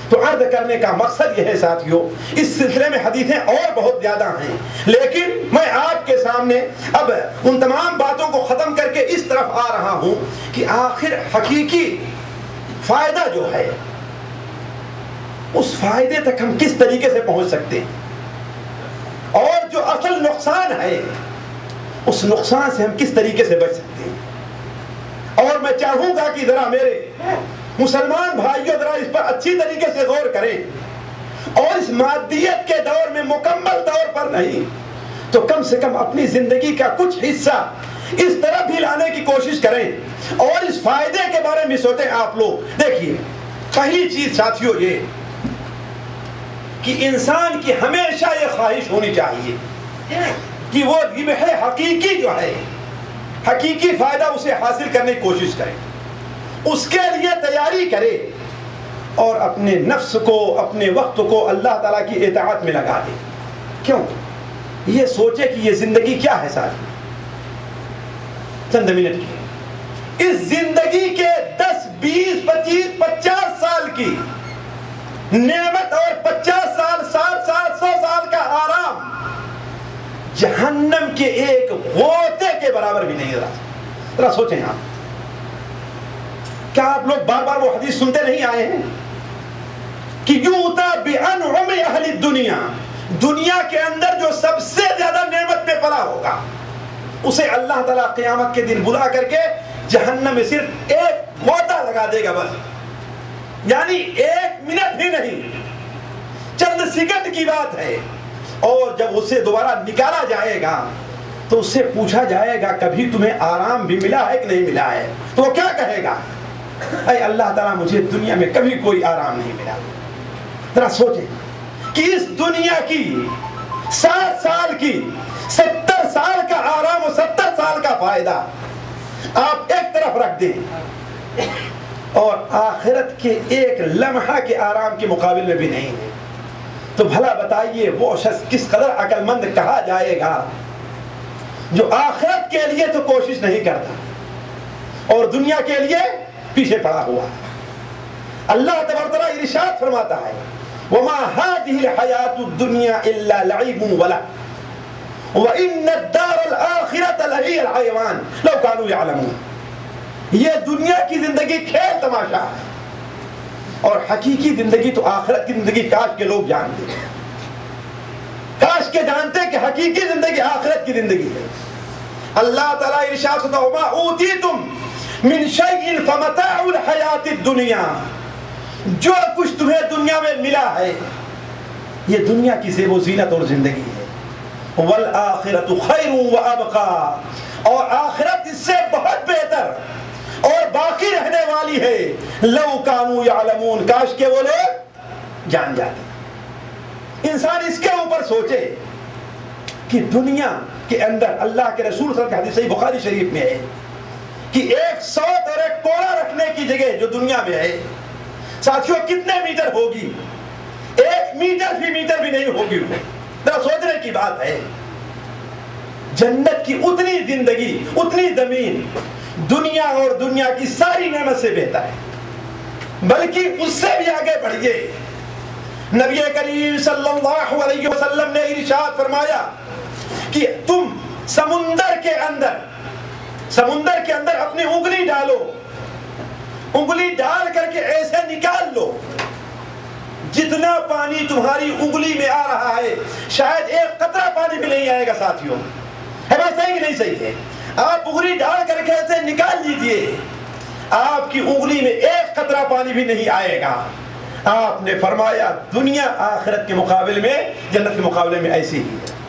تو عرض کرنے کا مقصد یہ ہے ساتھیو، اس سلسلے میں حدیثیں اور بہت زیادہ ہیں، لیکن میں آپ کے سامنے اب ان تمام باتوں کو ختم کر کے اس طرف آ رہا ہوں کہ آخر حقیقی فائدہ جو ہے اس فائدے تک ہم کس طریقے سے پہنچ سکتے ہیں، اور جو اصل نقصان ہے اس نقصان سے ہم کس طریقے سے بچ سکتے ہیں۔ اور میں چاہوں گا کہ ذرا میرے مسلمان بھائیوں ذرا اس پر اچھی طریقے سے غور کریں، اور اس مادیت کے دور میں مکمل طور پر نہیں تو کم سے کم اپنی زندگی کا کچھ حصہ اس طرح بھی لانے کی کوشش کریں اور اس فائدے کے بارے میں سوچیں۔ آپ لوگ دیکھیے، پہلی چیز ساتھیو یہ کہ انسان کی ہمیشہ یہ خواہش ہونی چاہیے کہ وہ ربح حقیقی جو ہے، حقیقی فائدہ اسے حاصل کرنے کی کوشش کرے، اس کے لیے تیاری کرے، اور اپنے نفس کو، اپنے وقت کو اللہ تعالیٰ کی اطاعت میں لگا دے۔ کیوں؟ یہ سوچے کہ یہ زندگی کیا ہے ساتھ، چند منٹ کی اس زندگی کے 10 20 25 50 سال کی نعمت اور 50 سال 60 سال 100 سال کا آرام جہنم کے ایک غوطے کے برابر بھی نہیں رہا۔ ذرا سوچیں آپ، کیا آپ لوگ بار بار وہ حدیث سنتے نہیں آئے ہیں کہ یوتا بانعم اہل الدنیا، دنیا کے اندر جو سب سے زیادہ نعمت پہ پلا ہوگا اسے اللہ تعالیٰ قیامت کے دن بلا کر کے جہنم میں صرف ایک غوطہ لگا دے گا، بس، یعنی 1 منٹ بھی نہیں، چند سیکنڈ کی بات ہے۔ اور جب اسے دوبارہ نکالا جائے گا تو اس سے پوچھا جائے گا کبھی تمہیں آرام بھی ملا ہے کہ نہیں ملا ہے؟ تو وہ کیا کہے گا؟ اے اللہ تعالیٰ مجھے دنیا میں کبھی کوئی آرام نہیں ملا۔ ذرا سوچیں کہ اس دنیا کی 60 سال کی 70 سال کا آرام اور 70 سال کا فائدہ آپ ایک طرف رکھ دیں، اور آخرت کے ایک لمحہ کے آرام کے مقابل میں بھی نہیں ہے، تو بھلا بتائیے وہ شخص کس قدر عقل مند کہا جائے گا جو آخرت کے لیے تو کوشش نہیں کرتا اور دنیا کے لیے پیچھے پڑا ہوا۔ اللہ تبارک و تعالیٰ ارشاد فرماتا ہے وَمَا هَذِهِ الْحَيَاةُ الدُّنْيَا إِلَّا لَعِبٌ وَلَهْوٌ وَإِنَّ الدَّارَ الْآخِرَةَ لَهِيَ الْحَيَوَانُ لَوْ كَانُوا يَعْلَمُونَ۔ یہ دنیا کی زندگی کھیل تماشا ہے، اور حقیقی زندگی تو آخرت کی زندگی کاش کے لوگ جانتے، کاش کے جانتے کہ حقیقی زندگی آخرت کی زندگی ہے۔ اللہ تعالیٰ ارشاد فرماتا ہے وَمَا أُوتِيتُم مِّن شَيْءٍ فَمَتَاعُ الْحَيَاةِ الدُّنْيَا، جو کچھ تمہیں دنیا میں ملا ہے یہ دنیا کی زیب و زینت اور زندگی ہے، والآخرۃ خیر وابقی، اور آخرت اس سے بہت بہتر اور باقی رہنے والی ہے، لو کانوا یعلمون، کاش کہ وہ لوگ جان جاتے۔ انسان اس کے اوپر سوچے کہ دنیا کے اندر اللہ کے رسول صلی اللہ علیہ وسلم کی حدیث صحیح بخاری شریف میں ہے کہ ایک سوت اور ایک کوڑا رکھنے کی جگہ جو دنیا میں ہے ساتھیوں کتنے میٹر ہوگی؟ 1 میٹر بھی نہیں ہوگی۔ ذرا سوچنے کی بات ہے، جنت کی اتنی زندگی، اتنی زمین دنیا اور دنیا کی ساری نعمت سے بہتر ہے، بلکہ اس سے بھی آگے بڑھیے۔ نبی کریم صلی اللہ علیہ وسلم نے ارشاد فرمایا کہ تم سمندر کے اندر اپنی انگلی ڈالو، انگلی ڈال کر کے ایسے نکال لو، جتنا پانی تمہاری انگلی میں آ رہا ہے شاید ایک قطرہ پانی بھی نہیں آئے گا۔ ساتھیوں ہے بات صحیح کہ نہیں صحیح ہے؟ آپ انگلی ڈال کر کے ایسے نکال لیجئے، آپ کی انگلی میں ایک قطرہ پانی بھی نہیں آئے گا۔ آپ نے فرمایا دنیا آخرت کے مقابلے میں، جنت کے مقابلے میں ایسی ہی ہے۔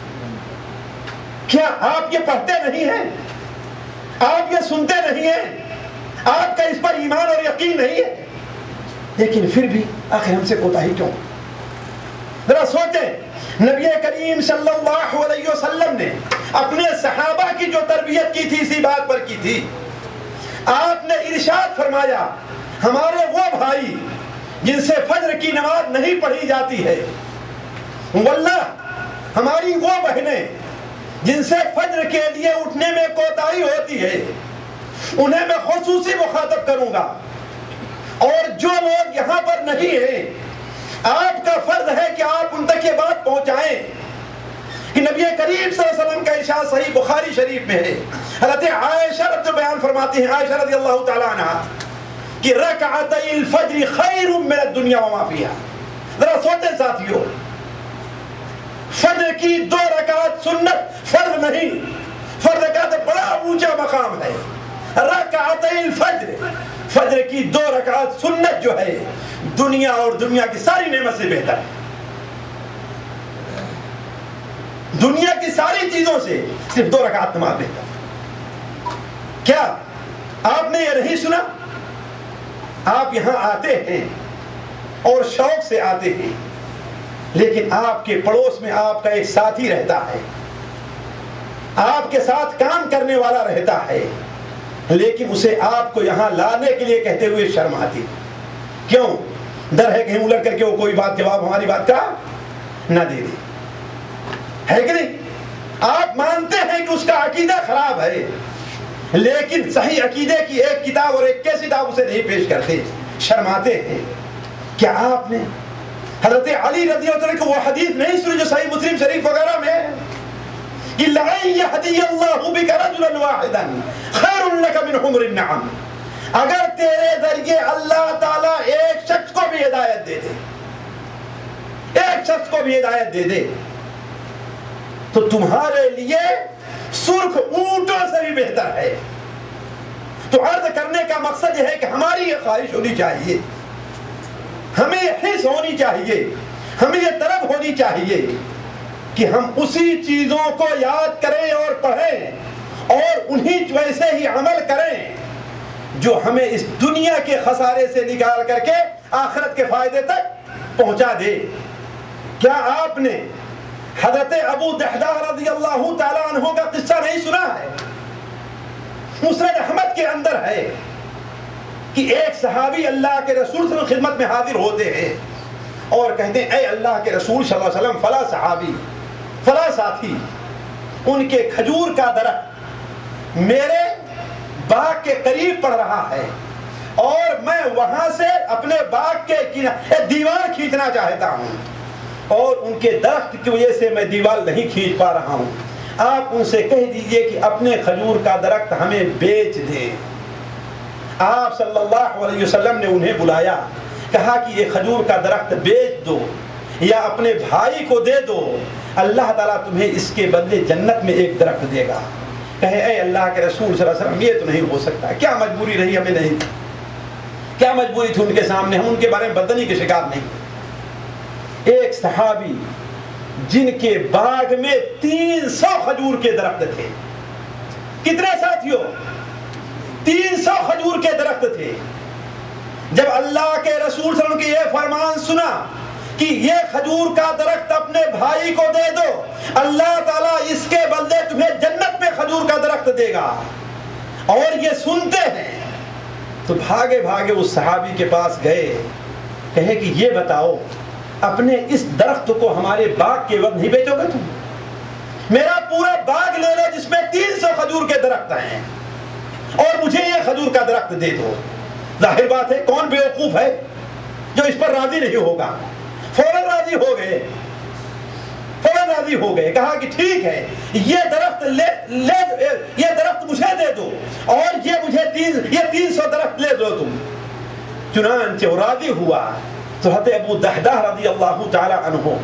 کیا آپ یہ پڑھتے نہیں ہیں؟ آپ یہ سنتے نہیں ہیں؟ آپ کا اس پر ایمان اور یقین نہیں ہے؟ لیکن پھر بھی آخر ہم سے کوتاہی کیوں؟ ذرا سوچیں، نبی کریم صلی اللہ علیہ وسلم نے اپنے صحابہ کی جو تربیت کی تھی اسی بات پر کی تھی۔ آپ نے ارشاد فرمایا ہمارے وہ بھائی جن سے فجر کی نماز نہیں پڑھی جاتی ہے، واللہ ہماری وہ بہنیں جن سے فجر کے لیے اٹھنے میں کوتاہی ہوتی ہے، انہیں میں خصوصی مخاطب کروں گا، اور جو لوگ یہاں پر نہیں ہیں آپ کا فرض ہے کہ آپ ان تک یہ بات پہنچائیں کہ نبی کریم صلی اللہ علیہ وسلم کا ارشاد صحیح بخاری شریف میں ہے، حضرت عائشہ رضی اللہ بیان فرماتی ہیں، عائشہ رضی اللہ تعالی عنہا کہ رکعتي الفجر خیر من الدنیا وما فيها۔ ذرا سوچیں ساتھیوں، فجر کی 2 رکعت سنت، فرض نہیں، فرض کا تو بڑا اونچا مقام ہے۔ رکعتي الفجر، فجر کی 2 رکعت سنت جو ہے دنیا اور دنیا کی ساری نعمت سے بہتر ہے۔ دنیا کی ساری چیزوں سے صرف 2 رکعت نماز بہتر ہے۔ کیا آپ نے یہ نہیں سنا؟ آپ یہاں آتے ہیں اور شوق سے آتے ہیں، لیکن آپ کے پڑوس میں آپ کا ایک ساتھی رہتا ہے، آپ کے ساتھ کام کرنے والا رہتا ہے، لیکن اسے آپ کو یہاں لانے کے لیے کہتے ہوئے شرم آتی۔ کیوں؟ ڈر ہے کہیں الٹ کر کے وہ کوئی بات جواب ہماری بات کا نہ دے دے، ہے کہ نہیں؟ آپ مانتے ہیں کہ اس کا عقیدہ خراب ہے، لیکن صحیح عقیدے کی ایک کتاب اور ایک کیسٹ آپ اسے نہیں پیش کرتے، شرماتے ہیں۔ کیا آپ نے حضرت علی رضی اللہ عنہ کو وہ حدیث نہیں سنی جو صحیح مسلم شریف وغیرہ میں ہے کہ لَن يَهْدِيَ اللَّهُ بِكَ رَجُلًا وَاحِدًا خَيْرٌ لَكَ مِنْ حُمْرِ النَّعَمِ، اگر تیرے ذریعے اللہ تعالیٰ ایک شخص کو بھی ہدایت دے دے، ایک شخص کو بھی ہدایت دے دے تو تمہارے لیے سرخ اونٹوں سے بھی بہتر ہے۔ تو عرض کرنے کا مقصد یہ ہے کہ ہماری یہ خواہش ہونی چاہیے، ہمیں یہ حس ہونی چاہیے، ہمیں یہ طلب ہونی چاہیے کہ ہم اسی چیزوں کو یاد کریں اور پڑھیں اور انہی ویسے ہی عمل کریں جو ہمیں اس دنیا کے خسارے سے نکال کر کے آخرت کے فائدے تک پہنچا دے۔ کیا آپ نے حضرت ابو دحداح رضی اللہ تعالیٰ عنہ کا قصہ نہیں سنا ہے؟ مسند احمد کے اندر ہے کہ ایک صحابی اللہ کے رسول صلی اللہ علیہ وسلم خدمت میں حاضر ہوتے ہیں اور کہتے ہیں اے اللہ کے رسول صلی اللہ علیہ وسلم، فلاں صحابی، فلاں ساتھی، ان کے کھجور کا درخت میرے باغ کے قریب پڑ رہا ہے اور میں وہاں سے اپنے باغ کے ایک دیوار کھینچنا چاہتا ہوں اور ان کے درخت کی وجہ سے میں دیوار نہیں کھینچ پا رہا ہوں، آپ ان سے کہہ دیجئے کہ اپنے کھجور کا درخت ہمیں بیچ دیں۔ آپ صلی اللہ علیہ وسلم نے انہیں بلایا، کہا کہ یہ کھجور کا درخت بیچ دو یا اپنے بھائی کو دے دو، اللہ تعالیٰ تمہیں اس کے بدلے جنت میں ایک درخت دے گا۔ کہے اے اللہ کے رسول صلی اللہ علیہ وسلم، یہ تو نہیں ہو سکتا، کیا مجبوری رہی ہمیں نہیں، کیا مجبوری تھی ان کے سامنے، ہم ان کے بارے میں بدنی کے شکار نہیں۔ ایک صحابی جن کے باغ میں 300 کھجور کے درخت تھے. کتنے ساتھیوں؟ 300 کھجور کے درخت تھے. جب اللہ کے رسول صلی اللہ علیہ وسلم کی یہ فرمان سنا کہ یہ کھجور کا درخت اپنے بھائی کو دے دو، اللہ تعالیٰ اس کے بدلے تمہیں جنت میں کھجور کا درخت دے گا، اور یہ سنتے ہیں تو بھاگے بھاگے اس صحابی کے پاس گئے، کہے کہ یہ بتاؤ اپنے اس درخت کو ہمارے باغ کے وقت نہیں بیچو گے تم؟ میرا پورا باغ لے لو جس میں 300 کھجور کے درخت ہیں، اور مجھے یہ کھجور کا درخت دے دو. ظاہر بات ہے کون بیوقوف ہے جو اس پر راضی نہیں ہوگا؟ فوراً راضی ہو گئے، فوراً راضی ہو گئے. کہا کہ ٹھیک ہے، یہ درخت یہ درخت مجھے دے دو، اور یہ مجھے 300 درخت لے دو تم. چنانچہ وہ راضی ہوا تو حضرت ابو دحدہ رضی اللہ تعالی عنہ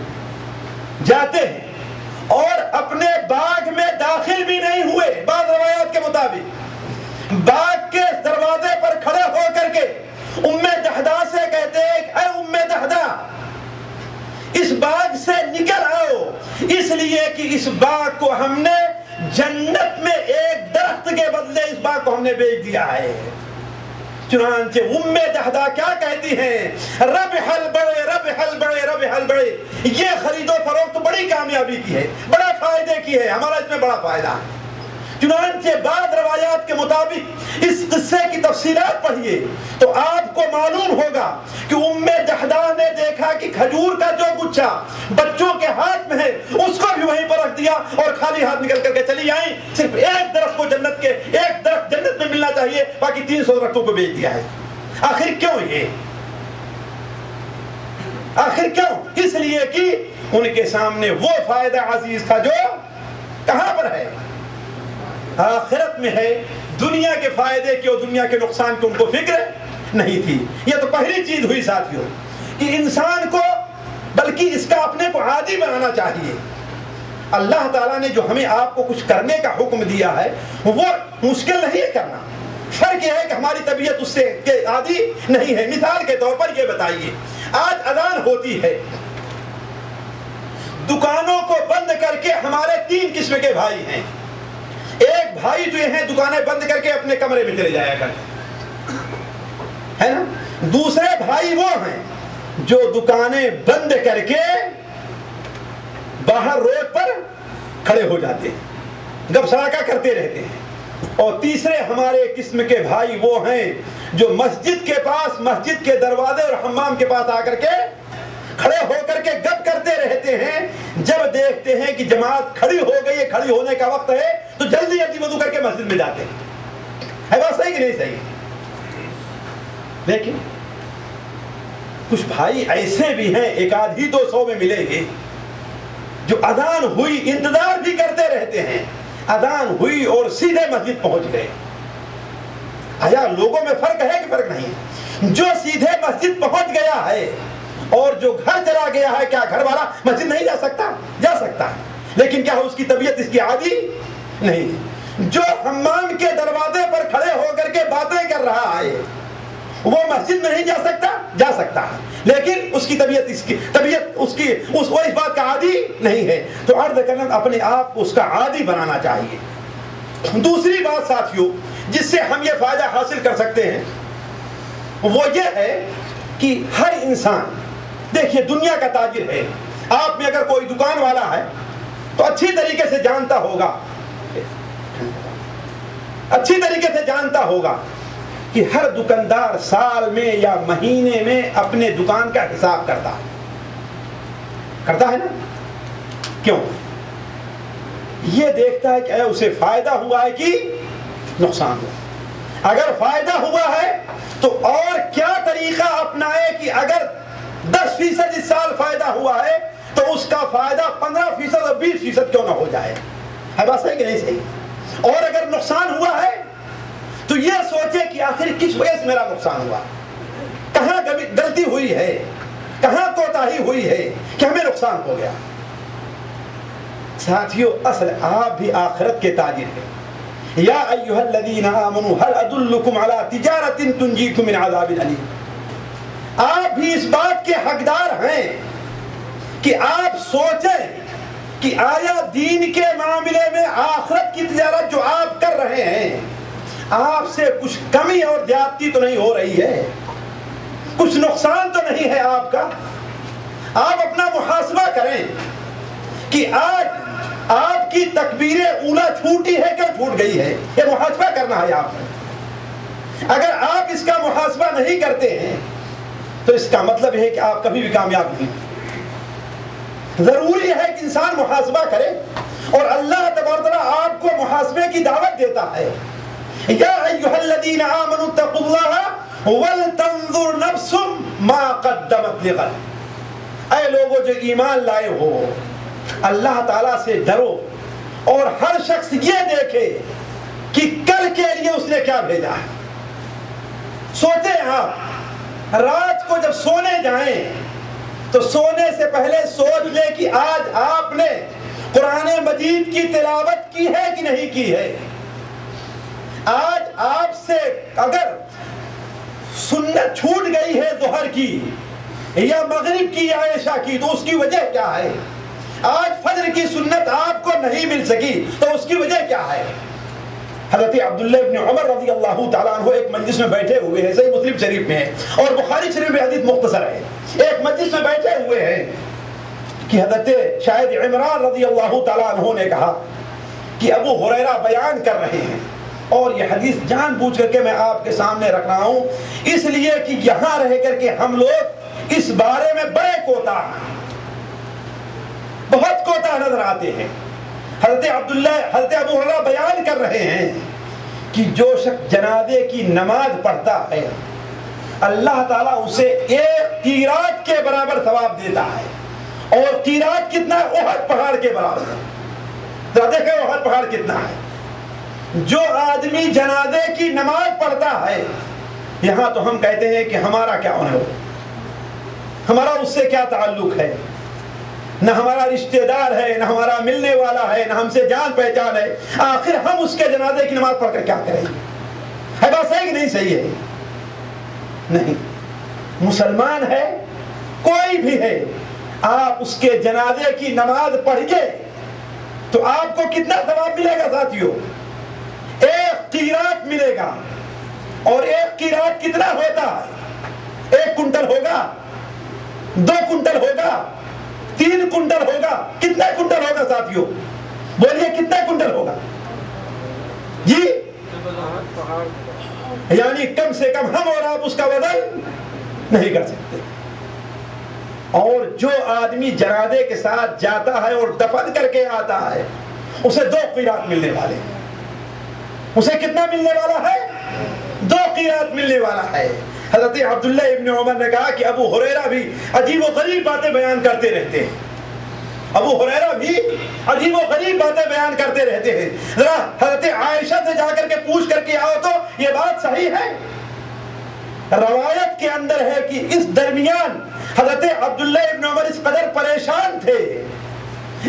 جاتے ہیں اور اپنے باغ میں داخل بھی نہیں ہوئے. بعض روایات کے مطابق باغ کے دروازے پر کھڑے ہو کر کے ام دحدہ سے کہتے ہیں اے ام دحدہ، اس باغ سے نکل آؤ، اس لیے کہ اس باغ کو ہم نے جنت میں ایک درخت کے بدلے اس باغ کو ہم نے بیچ دیا ہے. چنانچہ ام دحدہ کیا کہتی ہیں؟ ربح البڑے ربح البڑے ربح البڑے، یہ خرید و فروخت بڑی کامیابی کی ہے، بڑا فائدے کی ہے، ہمارا اس میں بڑا فائدہ ہے. چنانچہ بعض روایات کے مطابق اس قصے کی تفصیلات پڑھیے تو آپ کو معلوم ہوگا کہ ام دحدہ نے دیکھا کہ کھجور کا جو گچھا بچوں کے ہاتھ میں ہے اس کو بھی وہیں پر رکھ دیا اور خالی ہاتھ نکل کر کے چلی آئیں. صرف ایک درخت کو ایک درخت جنت میں ملنا چاہیے، باقی 300 درختوں کو بیچ دیا ہے. آخر کیوں یہ؟ آخر کیوں؟ اس لیے کہ ان کے سامنے وہ فائدہ عزیز تھا جو کہاں پر ہے؟ آخرت میں ہے. دنیا کے فائدے کی اور دنیا کے نقصان کی ان کو فکر نہیں تھی. یہ تو پہلی چیز ہوئی ساتھیوں کہ انسان کو بلکہ اس کا اپنے کو عادی بنانا چاہیے. اللہ تعالیٰ نے جو ہمیں آپ کو کچھ کرنے کا حکم دیا ہے وہ مشکل نہیں ہے کرنا. فرق یہ ہے کہ ہماری طبیعت اس سے عادی نہیں ہے. مثال کے طور پر یہ بتائیے، آج اذان ہوتی ہے، دکانوں کو بند کر کے ہمارے 3 قسم کے بھائی ہیں. ایک بھائی جو ہیں دکانیں بند کر کے اپنے کمرے میں چلے جایا کرتے ہے نا. دوسرے بھائی وہ ہیں جو دکانیں بند کر کے باہر روڈ پر کھڑے ہو جاتے ہیں، گپ سڑاکا کرتے رہتے ہیں. اور تیسرے ہمارے قسم کے بھائی وہ ہیں جو مسجد کے پاس، مسجد کے دروازے اور حمام کے پاس آ کر کے کھڑے ہو کر کے گپ کرتے رہتے ہیں. جب دیکھتے ہیں کہ جماعت کھڑی ہو گئی ہے، کھڑی ہونے کا وقت ہے، تو جلدی جلدی وضو کر کے مسجد میں جاتے ہیں. ہے بات صحیح کہ نہیں صحیح؟ لیکن کچھ بھائی ایسے بھی ہیں، 100-200 میں ملیں گے، جو اذان ہوئی انتظار بھی کرتے رہتے ہیں، اذان ہوئی اور سیدھے مسجد پہنچ گئے. آیا لوگوں میں فرق ہے کہ فرق نہیں؟ جو سیدھے مسجد پہنچ گیا ہے اور جو گھر چلا گیا ہے، کیا گھر والا مسجد نہیں جا سکتا؟ جا سکتا ہے، لیکن کیا اس کی طبیعت اس کی عادی نہیں. جو حمام کے دروازے پر کھڑے ہو کر کے باتیں کر رہا ہے وہ مسجد میں نہیں جا سکتا؟ جا سکتا ہے، لیکن اس کی طبیعت اس بات کا عادی نہیں ہے. تو عرض کرنا اپنے آپ کو اس کا عادی بنانا چاہیے. دوسری بات ساتھیوں جس سے ہم یہ فائدہ حاصل کر سکتے ہیں وہ یہ ہے کہ ہر انسان، دیکھیے دنیا کا تاجر ہے، آپ میں اگر کوئی دکان والا ہے تو اچھی طریقے سے جانتا ہوگا کہ ہر دکاندار سال میں یا مہینے میں اپنے دکان کا حساب کرتا ہے نا. کیوں؟ یہ دیکھتا ہے کہ اسے فائدہ ہوا ہے کہ نقصان ہوا. اگر فائدہ ہوا ہے تو اور کیا طریقہ اپنائے کہ اگر 10% اس سال فائدہ ہوا ہے تو اس کا فائدہ 15% اور 20% کیوں نہ ہو جائے. ہے بات صحیح کہ نہیں صحیح؟ اور اگر نقصان ہوا ہے تو یہ سوچے کہ آخر کس وجہ سے میرا نقصان ہوا، کہاں غلطی ہوئی ہے، کہاں کوتاہی ہوئی ہے کہ ہمیں نقصان ہو گیا. ساتھیو اصل آپ بھی آخرت کے تاجر ہیں. یا ایھا الذین آمنوا هل ادلکم علی تجارۃ تنجیکم من عذاب الیم. آپ بھی اس بات کے حقدار ہیں کہ آپ سوچیں کہ آیا دین کے معاملے میں آخرت کی تجارت جو آپ کر رہے ہیں آپ سے کچھ کمی اور زیادتی تو نہیں ہو رہی ہے؟ کچھ نقصان تو نہیں ہے آپ کا؟ آپ اپنا محاسبہ کریں کہ آج آپ کی تکبیر اولا چھوٹی ہے کیوں چھوٹ گئی ہے؟ یہ محاسبہ کرنا ہے آپ نے۔ اگر آپ اس کا محاسبہ نہیں کرتے ہیں تو اس کا مطلب ہے کہ آپ کبھی بھی کامیاب نہیں۔ ضروری ہے کہ انسان محاسبہ کرے، اور اللہ تبارک و تعالیٰ آپ کو محاسبے کی دعوت دیتا ہے۔ یا ایھا الذین آمنوا اتقوا اللہ ولتنظر نفس ما قدمت لغد۔ اے لوگوں جو ایمان لائے ہو، اللہ تعالیٰ سے ڈرو اور ہر شخص یہ دیکھے کہ کل کے لیے اس نے کیا بھیجا ہے۔ سوچیں آپ رات کو جب سونے جائیں تو سونے سے پہلے سوچ لیں کہ آج آپ نے قرآن مجید کی تلاوت کی ہے کہ نہیں کی ہے۔ آج آپ سے اگر سنت چھوٹ گئی ہے ظہر کی یا مغرب کی یا عشاء کی تو اس کی وجہ کیا ہے؟ آج فجر کی سنت آپ کو نہیں مل سکی تو اس کی وجہ کیا ہے؟ حضرت عبداللہ ابن عمر رضی اللہ تعالیٰ عنہ ایک مجلس میں بیٹھے ہوئے ہیں، صحیح مسلم شریف میں ہے اور بخاری شریف میں حدیث مختصر ہے۔ ایک مجلس میں بیٹھے ہوئے ہیں کہ حضرت شاید عمران رضی اللہ تعالیٰ عنہ نے کہا کہ ابو ہریرہ بیان کر رہے ہیں، اور یہ حدیث جان بوجھ کر کے میں آپ کے سامنے رکھ رہا ہوں اس لیے کہ یہاں رہ کر کے ہم لوگ اس بارے میں بڑے کوتاہ ہیں، بہت کوتاہ نظر آتے ہیں۔ حضرت ابو ہریرہ بیان کر رہے ہیں کہ جو شخص جنازے کی نماز پڑھتا ہے اللہ تعالیٰ اسے ایک قیراط کے برابر ثواب دیتا ہے، اور قیراط کتنا؟ احد پہاڑ کے برابر۔ ذرا دیکھیں احد پہاڑ کتنا ہے۔ جو آدمی جنازے کی نماز پڑھتا ہے، یہاں تو ہم کہتے ہیں کہ ہمارا کیا ہونا ہے، ہمارا اس سے کیا تعلق ہے، نہ ہمارا رشتہ دار ہے، نہ ہمارا ملنے والا ہے، نہ ہم سے جان پہچان ہے، آخر ہم اس کے جنازے کی نماز پڑھ کر کیا کریں گے؟ ہے بات صحیح کہ نہیں صحیح ہے؟ نہیں، مسلمان ہے کوئی بھی ہے، آپ اس کے جنازے کی نماز پڑھ کے تو آپ کو کتنا ثواب ملے گا ساتھیوں؟ ایک قیراط ملے گا، اور ایک قیراط کتنا ہوتا ہے؟ 1 کنٹل ہوگا، 2 کنٹل ہوگا، 3 کنٹل ہوگا، کتنا کنٹل ہوگا ساتھیوں؟ بولیے کتنا کنٹل ہوگا جی؟ یعنی کم سے کم ہم اور آپ اس کا وزن نہیں کر سکتے۔ اور جو آدمی جنازے کے ساتھ جاتا ہے اور دفن کر کے آتا ہے اسے 2 قیراط ملنے والے ہیں۔ اسے کتنا ملنے والا ہے؟ 2 قیراط ملنے والا ہے۔ حضرت عبداللہ ابن عمر نے کہا کہ ابو ہریرہ بھی عجیب و غریب باتیں بیان کرتے رہتے ہیں، ابو ہریرہ بھی عجیب و غریب باتیں بیان کرتے رہتے ہیں، ذرا حضرت عائشہ سے جا کر کے پوچھ کر کے آؤ تو یہ بات صحیح ہے؟ روایت کے اندر ہے کہ اس درمیان حضرت عبداللہ ابن عمر اس قدر پریشان تھے،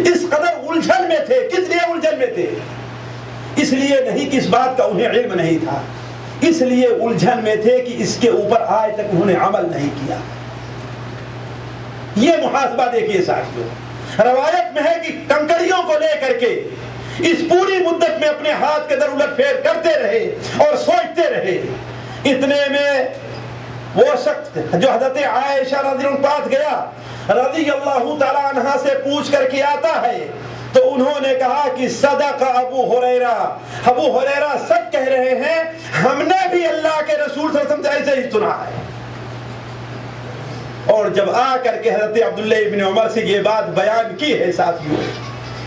اس قدر الجھن میں تھے۔ کس لیے الجھن میں تھے؟ اس لیے نہیں کہ اس بات کا انہیں علم نہیں تھا، اس لیے الجھن میں تھے کہ اس کے اوپر آج تک انہوں نے عمل نہیں کیا۔ یہ محاسبہ دیکھیے ساتھیوں، روایت میں ہے کہ کنکریوں کو لے کر کے اس پوری مدت میں اپنے ہاتھ کے در الٹ پھیر کرتے رہے اور سوچتے رہے۔ اتنے میں وہ شخص جو حضرت عائشہ رضی اللہ عنہ پاس گیا، رضی اللہ تعالی عنہ سے پوچھ کر کے آتا ہے تو انہوں نے کہا کہ صدق ابو ہریرہ، ابو ہریرہ سچ کہہ رہے ہیں، ہم نے بھی اللہ کے رسول صلی اللہ علیہ وسلم سے ایسے ہی سنا ہے۔ اور جب آ کر کے حضرت عبداللہ ابن عمر سے یہ بات بیان کی ہے ساتھیوں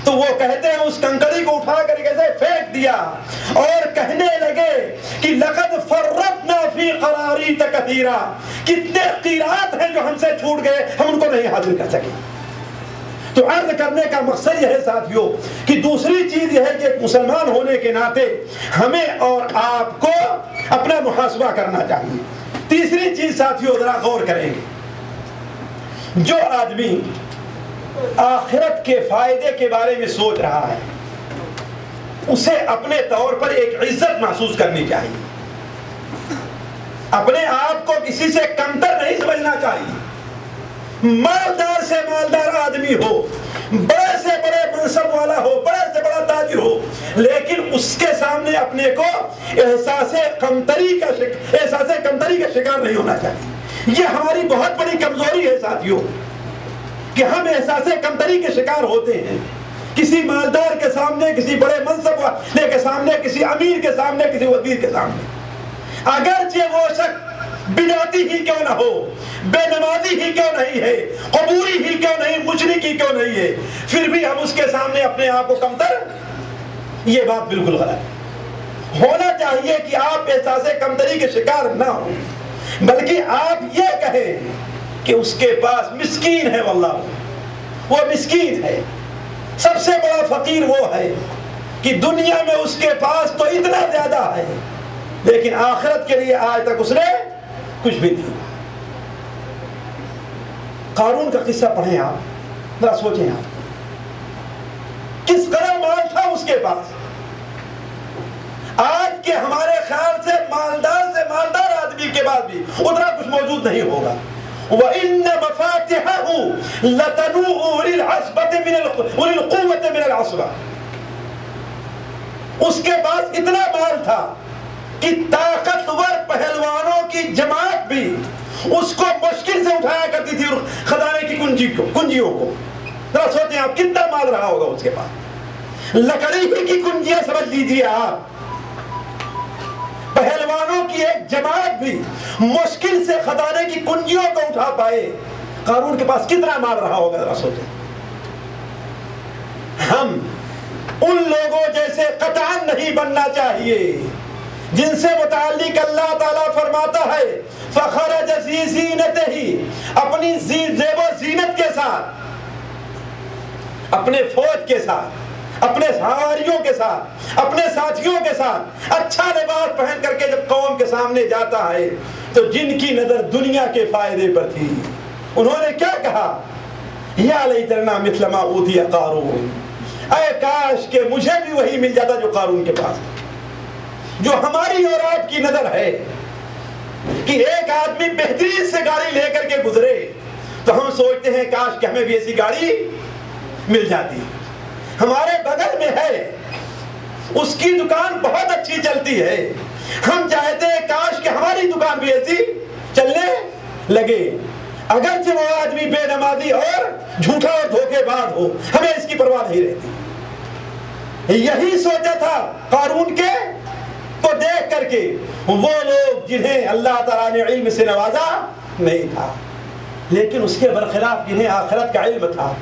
تو وہ کہتے ہیں اس کنکری کو اٹھا کر کے پھینک دیا اور کہنے لگے کہ لقد فرطنا فی قراریط کثیرا، کتنے قیراط ہیں جو ہم سے چھوٹ گئے، ہم ان کو نہیں حاصل کر سکے۔ تو عرض کرنے کا مقصد یہ ہے ساتھیوں کہ دوسری چیز یہ ہے کہ ایک مسلمان ہونے کے ناطے ہمیں اور آپ کو اپنا محاسبہ کرنا چاہیے۔ تیسری چیز ساتھیوں ذرا غور کریں گے، جو آدمی آخرت کے فائدے کے بارے میں سوچ رہا ہے اسے اپنے طور پر ایک عزت محسوس کرنی چاہیے، اپنے آپ کو کسی سے کمتر نہیں سمجھنا چاہیے۔ مالدار سے مالدار آدمی ہو، بڑے سے بڑے منصب والا ہو، بڑے سے بڑا تاجر ہو، لیکن اس کے سامنے اپنے کو احساس کمتری کا شکار نہیں ہونا چاہیے۔ یہ ہماری بہت بڑی کمزوری ہے ساتھیوں، کہ ہم احساس کمتری کے شکار ہوتے ہیں۔ کسی مالدار کے سامنے، کسی بڑے منصب والے کے سامنے، کسی امیر کے سامنے، کسی وزیر کے سامنے، اگرچہ وہ شخص بدعتی ہی کیوں نہ ہو، بے نمازی ہی کیوں نہیں ہے، قبوری ہی کیوں نہیں، مشرک ہی کیوں نہیں ہے، پھر بھی ہم اس کے سامنے اپنے آپ کو کمتر، یہ بات بالکل غلط ہے۔ ہونا چاہیے کہ آپ احساس کمتری کے شکار نہ ہوں، بلکہ آپ یہ کہیں کہ اس کے پاس مسکین ہے، واللہ وہ مسکین ہے، سب سے بڑا فقیر وہ ہے کہ دنیا میں اس کے پاس تو اتنا زیادہ ہے، لیکن آخرت کے لیے آج تک اس نے کچھ بھی نہیں۔ قارون کا قصہ پڑھیں آپ، ذرا سوچیں آپ، کس قدر مال تھا اس کے پاس۔ آج کے ہمارے خیال سے مالدار آدمی کے بعد بھی اتنا کچھ موجود نہیں ہوگا۔ وَإِنَّ مَفَاتِحَهُ لَتَنُوءُ أُولِي الْقُوَّةِ مِنَ الْعَصْبَةِ، اس کے پاس اتنا مال تھا کہ طاقتور پہلوانوں کی جماعت بھی اس کو مشکل سے اٹھایا کرتی تھی خزانے کی کنجیوں کو۔ ذرا سوچیں آپ کتنا مال رہا ہوگا اس کے پاس۔ لکڑی ہی کی کنجیاں سمجھ لیجیے آپ، پہلوانوں کی ایک جماعت بھی مشکل سے خزانے کی کنجیوں کو اٹھا پائے۔ قارون کے پاس کتنا مال رہا ہوگا، ذرا سوچیں۔ ہم ان لوگوں جیسے قطعاً نہیں بننا چاہیے جن سے متعلق اللہ تعالیٰ فرماتا ہے فخرج ذی زینتہ، اپنی زیب و زینت کے ساتھ، اپنے فوج کے ساتھ، اپنے حواریوں کے ساتھ، اپنے ساتھیوں کے ساتھ اچھا لباس پہن کر کے جب قوم کے سامنے جاتا ہے تو جن کی نظر دنیا کے فائدے پر تھی، انہوں نے کیا کہا؟ یا لیتنا مثل ما اوتی قارون، اے کاش کہ مجھے بھی وہی مل جاتا جو قارون کے پاس، جو ہماری اور آپ کی نظر ہے کہ ایک آدمی بہترین سے گاڑی لے کر کے گزرے تو ہم سوچتے ہیں کاش کہ ہمیں بھی ایسی گاڑی مل جاتی۔ ہمارے بغل میں ہے، اس کی دکان بہت اچھی چلتی ہے، ہم چاہتے ہیں کاش کہ ہماری دکان بھی ایسی چلنے لگے، اگرچہ وہ آدمی بے نمازی اور جھوٹا اور دھوکے باز ہو، ہمیں اس کی پرواہ نہیں رہتی۔ یہی سوچا تھا قارون کے کو دیکھ کر کے وہ لوگ جنہیں اللہ تعالیٰ نے علم سے نوازا نہیں تھا، لیکن اس کے برخلاف جنہیں آخرت کا علم تھا،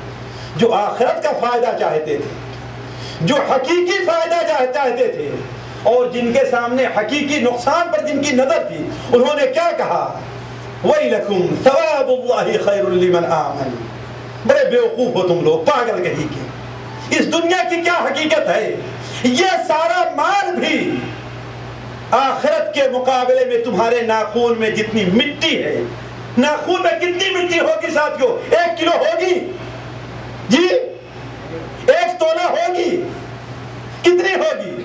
جو آخرت کا فائدہ چاہتے تھے، جو حقیقی فائدہ چاہتے تھے، اور جن کے سامنے حقیقی نقصان پر جن کی نظر تھی، انہوں نے کیا کہا؟ وَيْلَكُمْ ثَوَابُ اللَّهِ خَيْرٌ لِمَنْ آمَنَ۔ بڑے بیوقوف ہو تم لوگ، پاگل کہیں کے، اس دنیا کی کیا حقیقت ہے؟ یہ سارا مال بھی آخرت کے مقابلے میں تمہارے ناخون میں جتنی مٹی ہے، ناخون میں کتنی مٹی ہوگی ساتھیوں؟ 1 کلو ہوگی جی، 1 تولہ ہوگی، کتنی ہوگی؟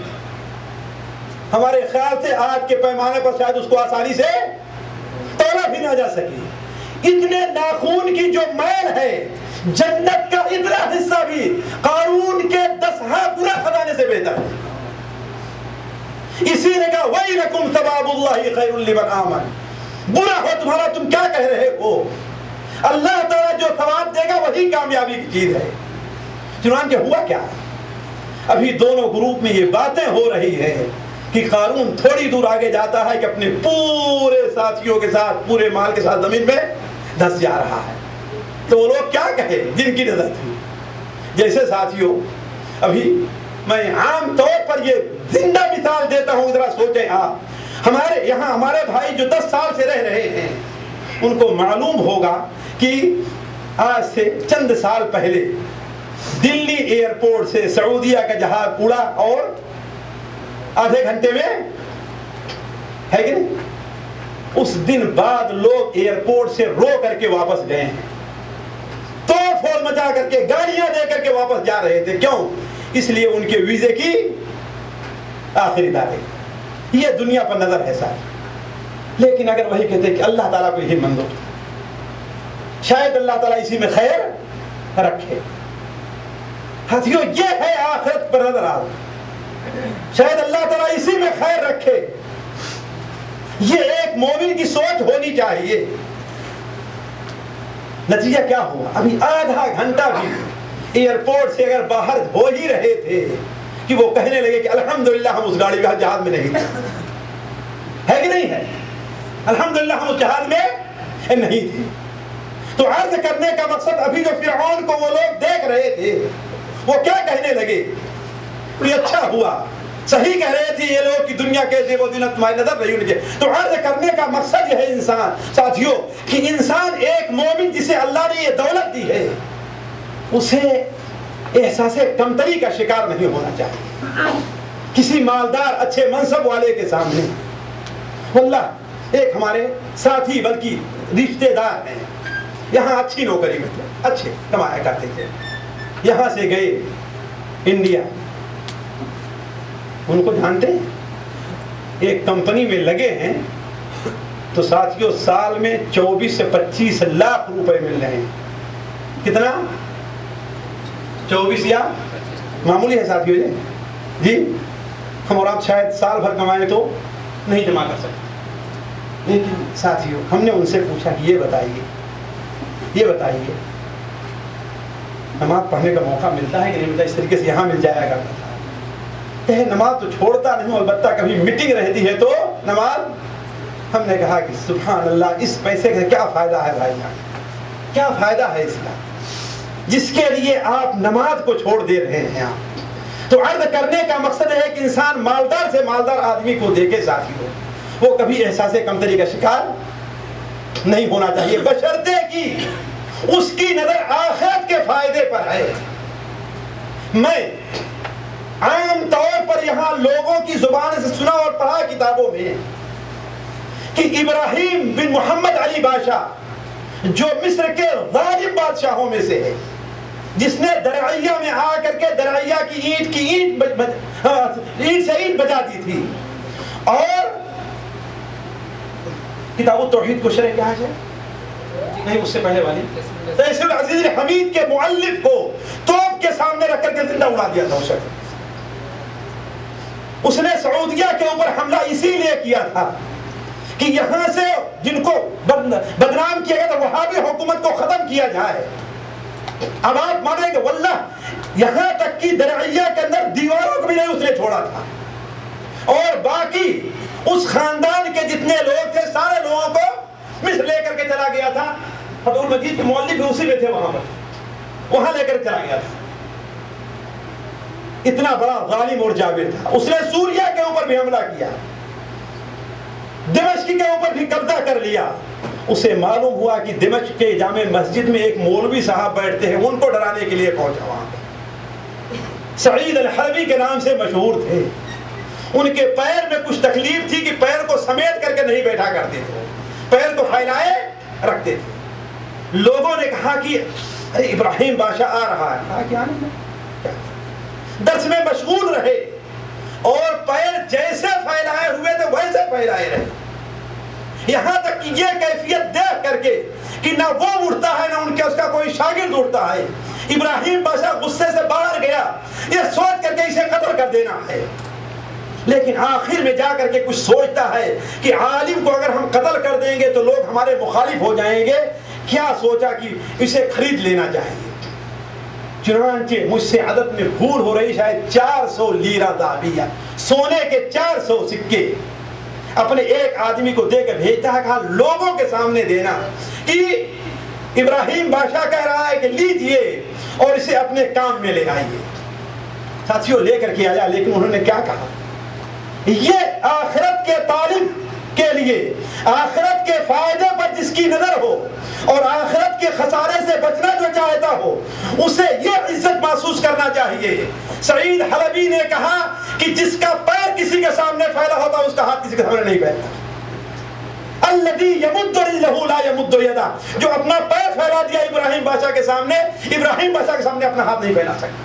ہمارے خیال سے آج کے پیمانے پر شاید اس کو آسانی سے تولا بھی نہ جا سکے۔ اتنے ناخون کی جو میل ہے، جنت کا اتنا حصہ بھی قارون کے 10 برا خزانے سے بہتر ہے۔ اسی نے کہا وَيْلَكُمْ ثَوَابُ اللَّهِ خَيْرٌ لِمَنْ آمَنَ، برا ہو تمہارا، تم کیا کہہ رہے ہو؟ اللہ تعالیٰ جو ثواب دے گا وہی کامیابی کی چیز ہے۔ چنانچہ ہوا کیا؟ ابھی دونوں گروپ میں یہ باتیں ہو رہی ہے کہ قارون تھوڑی دور آگے جاتا ہے کہ اپنے پورے ساتھیوں کے ساتھ، پورے مال کے ساتھ زمین میں دھس جا رہا ہے۔ تو وہ لوگ کیا کہے جن کی نظر تھی؟ جیسے ساتھیوں، ابھی میں عام طور پر یہ زندہ مثال دیتا ہوں، ذرا سوچیں آپ، ہمارے یہاں ہمارے بھائی جو 10 سال سے رہ رہے ہیں، ان کو معلوم ہوگا کہ آج سے چند سال پہلے دلی ایئرپورٹ سے سعودیہ کا جہاز اڑا اور آدھے گھنٹے میں، ہے کہ نہیں؟ اس دن بعد لوگ ایئرپورٹ سے رو کر کے واپس گئے ہیں، توڑ پھوڑ مچا کر کے، گاڑیاں دے کر کے واپس جا رہے تھے۔ کیوں؟ اس لیے ان کے ویزے کی آخری تاریخ۔ یہ دنیا پر نظر ہے ساری، لیکن اگر وہی کہتے کہ اللہ تعالیٰ کو یہی منظور، شاید اللہ تعالیٰ اسی میں خیر رکھے. ساتھیو یہ ہے آخرت پر نظر آ، شاید اللہ تعالیٰ اسی میں خیر رکھے. یہ ایک مومن کی سوچ ہونی چاہیے. نتیجہ کیا ہوا؟ ابھی آدھا گھنٹہ بھی ایئرپورٹ سے اگر باہر ہو ہی رہے تھے کہ وہ کہنے لگے کہ الحمدللہ ہم اس گاڑی میں جہاز میں نہیں تھے. ہے کہ نہیں ہے؟ الحمدللہ ہم اس جہاز میں نہیں تھے. تو عرض کرنے کا مقصد ابھی جو فرعون کو وہ لوگ دیکھ رہے تھے وہ کیا کہنے لگے؟ یہ اچھا ہوا، صحیح کہہ رہے تھے یہ لوگ کہ دنیا کیسے وہ دن تمہاری نظر نہیں ان کے. تو عرض کرنے کا مقصد یہ ہے انسان ساتھیوں کہ انسان ایک مومن جسے اللہ نے یہ دولت دی ہے اسے احساس کمتری کا شکار نہیں ہونا چاہیے کسی مالدار اچھے منصب والے کے سامنے. واللہ ایک ہمارے ساتھی بلکہ رشتے دار ہیں، یہاں اچھی نوکری میں تھے، اچھے کمایا کرتے تھے، یہاں سے گئے انڈیا. ان کو جانتے ہیں؟ ایک کمپنی میں لگے ہیں تو ساتھیوں سال میں 24 سے 25 لاکھ روپے مل رہے ہیں. کتنا؟ 24 یا معمولی ہے ساتھیوں جی. ہم اور آپ شاید سال بھر کمائیں تو نہیں جمع کر سکتے. لیکن ساتھیوں ہم نے ان سے پوچھا کہ یہ بتائیے نماز پڑھنے کا موقع ملتا ہے کہ نہیں ملتا؟ اس طریقے سے یہاں مل جایا کرتا تھا. کہ نماز تو چھوڑتا نہیں، البتہ کبھی میٹنگ رہتی ہے تو نماز. ہم نے کہا کہ سبحان اللہ، اس پیسے کا کیا فائدہ ہے بھائی جان، کیا فائدہ ہے اس کا جس کے لیے آپ نماز کو چھوڑ دے رہے ہیں آپ. تو عرض کرنے کا مقصد ہے کہ انسان مالدار سے مالدار آدمی کو دیکھے ساتھیوں، وہ کبھی احساس کمتری کا شکار نہیں ہونا چاہیے، بشرطے کہ اس کی نظر آخرت کے فائدے پر ہے. میں عام طور پر یہاں لوگوں کی زبان سے سنا اور پڑھا کتابوں میں کہ ابراہیم بن محمد علی بادشاہ جو مصر کے ظالم بادشاہوں میں سے ہے، جس نے درعیہ میں آ کر کے درعیہ کی اینٹ سے اینٹ بجا دی تھی، اور کتاب التوحید کو شرح کیا ہے نہیں اس سے پہلے والی تیسیر العزیز الحمید کے مؤلف کو توپ کے سامنے رکھ کر کے زندہ اڑا دیا تھا. اس نے سعودیہ کے اوپر حملہ اسی لیے کیا تھا کہ یہاں سے جن کو بدنام کیا گیا تھا وہابی حکومت کو ختم کیا جائے. اب آپ مانیں گے واللہ یہاں تک کہ درعیہ کے اندر دیواروں کو بھی نہیں اس نے چھوڑا تھا، اور باقی اس خاندان کے جتنے لوگ تھے سارے لوگوں کو مصر لے کر کے چلا گیا تھا. فتح المجید کے مؤلف اسی میں تھے، وہاں لے کر چلا گیا تھا. اتنا بڑا ظالم اور جابر تھا. اس نے سوریہ کے اوپر بھی حملہ کیا، دمشق کے اوپر بھی قبضہ کر لیا. اسے معلوم ہوا کہ دمشق کے جامع مسجد میں ایک مولوی صاحب بیٹھتے ہیں، ان کو ڈرانے کے لیے پہنچا. وہاں سعید الحلبی کے نام سے مشہور تھے. ان کے پیر میں کچھ تکلیف تھی کہ پیر کو سمیٹ کر کے نہیں بیٹھا کرتے تھے، پیر کو پھیلائے رکھتے تھے. لوگوں نے کہا کہ ارے ابراہیم بادشاہ آ رہا ہے. کہا کہ آنے میں درس میں مشغول رہے اور پیر جیسے پھیلائے ہوئے تھے ویسے پھیلائے رہے، یہاں تک کہ یہ کیفیت دیکھ کر کے کہ نہ وہ اٹھتا ہے نہ ان کے اس کا کوئی شاگرد اٹھتا ہے. ابراہیم بادشاہ غصے سے باہر گیا، یہ سوچ کر کے اسے قتل کر دینا ہے. لیکن آخر میں جا کر کے کچھ سوچتا ہے کہ عالم کو اگر ہم قتل کر دیں گے تو لوگ ہمارے مخالف ہو جائیں گے. کیا سوچا کہ اسے خرید لینا چاہیے. چنانچہ مجھ سے عدد میں بھول ہو رہی، شاید 400 لیرہ ذهبیہ، سونے کے 400 سکے اپنے ایک آدمی کو دے کے بھیجتا ہے. کہا لوگوں کے سامنے دینا کہ ابراہیم بادشاہ کہہ رہا ہے کہ لیجئے اور اسے اپنے کام میں لے آئیے. ساتھیوں لے کر کے آیا، لیکن انہوں نے کیا کہا؟ یہ آخرت کے طالب کے لیے آخرت کے فائدے پر جس کی نظر ہو اور آخرت کے خسارے سے بچنا جو چاہتا ہو اسے یہ عزت محسوس کرنا چاہیے. سعید حلبی نے کہا کہ جس کا پیر کسی کے سامنے پھیلا ہوتا اس کا ہاتھ کسی کے سامنے نہیں پھیلتا. الذی یمد رجلہ لا یمد یدہ، جو اپنا پیر پھیلا دیا ابراہیم بادشاہ کے سامنے، ابراہیم بادشاہ کے سامنے اپنا ہاتھ نہیں پھیلا سکتا.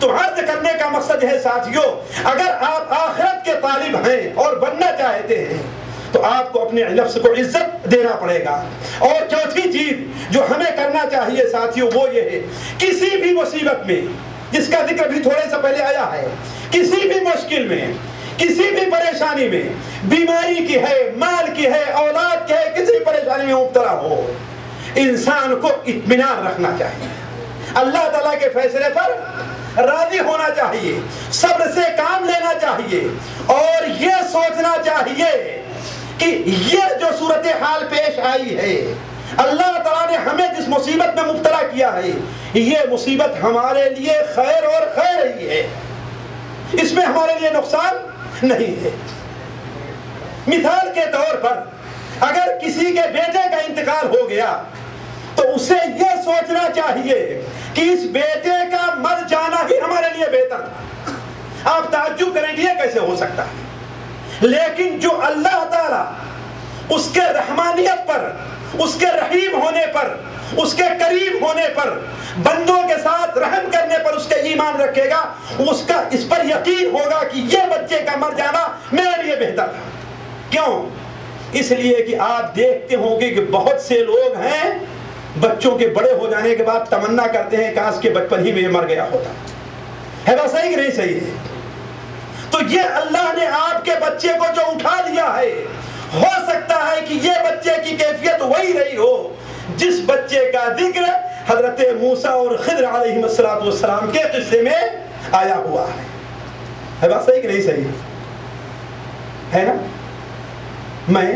تو عرض کرنے کا مقصد ہے ساتھیوں، اگر آپ آخرت کے طالب ہیں اور بننا چاہتے ہیں تو آپ کو اپنے نفس کو عزت دینا پڑے گا۔ اور چوتھی چیز جو ہمیں کرنا چاہیے ساتھیوں وہ یہ ہے، کسی بھی مصیبت میں، جس کا ذکر بھی تھوڑے سے پہلے آیا ہے، کسی بھی مشکل میں، کسی بھی پریشانی میں، بیماری کی ہے، مال کی ہے، اولاد کی ہے، کسی پریشانی میں مبتلا ہو، انسان کو اطمینان رکھنا چاہیے، اللہ تعالیٰ کے فیصلے پر راضی ہونا چاہیے، صبر سے کام لینا چاہیے، اور یہ سوچنا چاہیے کہ یہ جو صورتحال پیش آئی ہے، اللہ تعالیٰ نے ہمیں جس مصیبت میں مبتلا کیا ہے، یہ مصیبت ہمارے لیے خیر اور خیر ہی ہے، اس میں ہمارے لیے نقصان نہیں ہے۔ مثال کے طور پر اگر کسی کے بیٹے کا انتقال ہو گیا تو اسے یہ سوچنا چاہیے کہ اس بیٹے کا مر جانا ہی ہمارے لیے بہتر تھا۔ آپ تعجب کریں گے یہ کیسے ہو سکتا ہے، لیکن جو اللہ تعالیٰ اس کے رحمانیت پر، اس کے رحیم ہونے پر، اس کے قریب ہونے پر، بندوں کے ساتھ رحم کرنے پر اس کے ایمان رکھے گا، اس کا اس پر یقین ہوگا کہ یہ بچے کا مر جانا میرے لیے بہتر تھا۔ کیوں؟ اس لیے کہ آپ دیکھتے ہوں گے کہ بہت سے لوگ ہیں بچوں کے بڑے ہو جانے کے بعد تمنا کرتے ہیں کاش کے بچپن ہی میں مر گیا ہوتا۔ ہے بات صحیح کہ نہیں صحیح ہے؟ تو یہ اللہ نے آپ کے بچے کو جو اٹھا لیا ہے، ہو سکتا ہے کہ یہ بچے کی کیفیت وہی رہی ہو جس بچے کا ذکر حضرت موسیٰ اور خضر علیہ السلام کے قصے میں آیا ہوا ہے بات صحیح کہ نہیں صحیح ہے نا؟ میں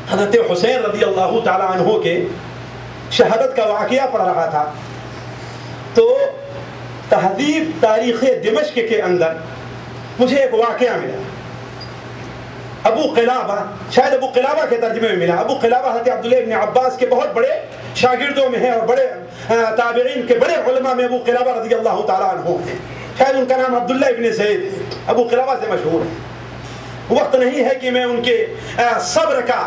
حضرت حسین رضی اللہ تعالیٰ عنہ کے شہادت کا واقعہ پڑھ رہا تھا، تو تہذیب تاریخ دمشق کے اندر مجھے ایک واقعہ ملا۔ ابو قلابہ، شاید ابو قلابہ کے ترجمے میں ملا۔ ابو قلابہ حضرت عبداللہ ابن عباس کے بہت بڑے شاگردوں میں ہیں اور بڑے تابعین کے بڑے علماء میں ابو قلابہ رضی اللہ تعالیٰ عنہ ہیں۔ شاید ان کا نام عبداللہ ابن زید ہے، ابو قلابہ سے مشہور ہے۔ وقت نہیں ہے کہ میں ان کے صبر کا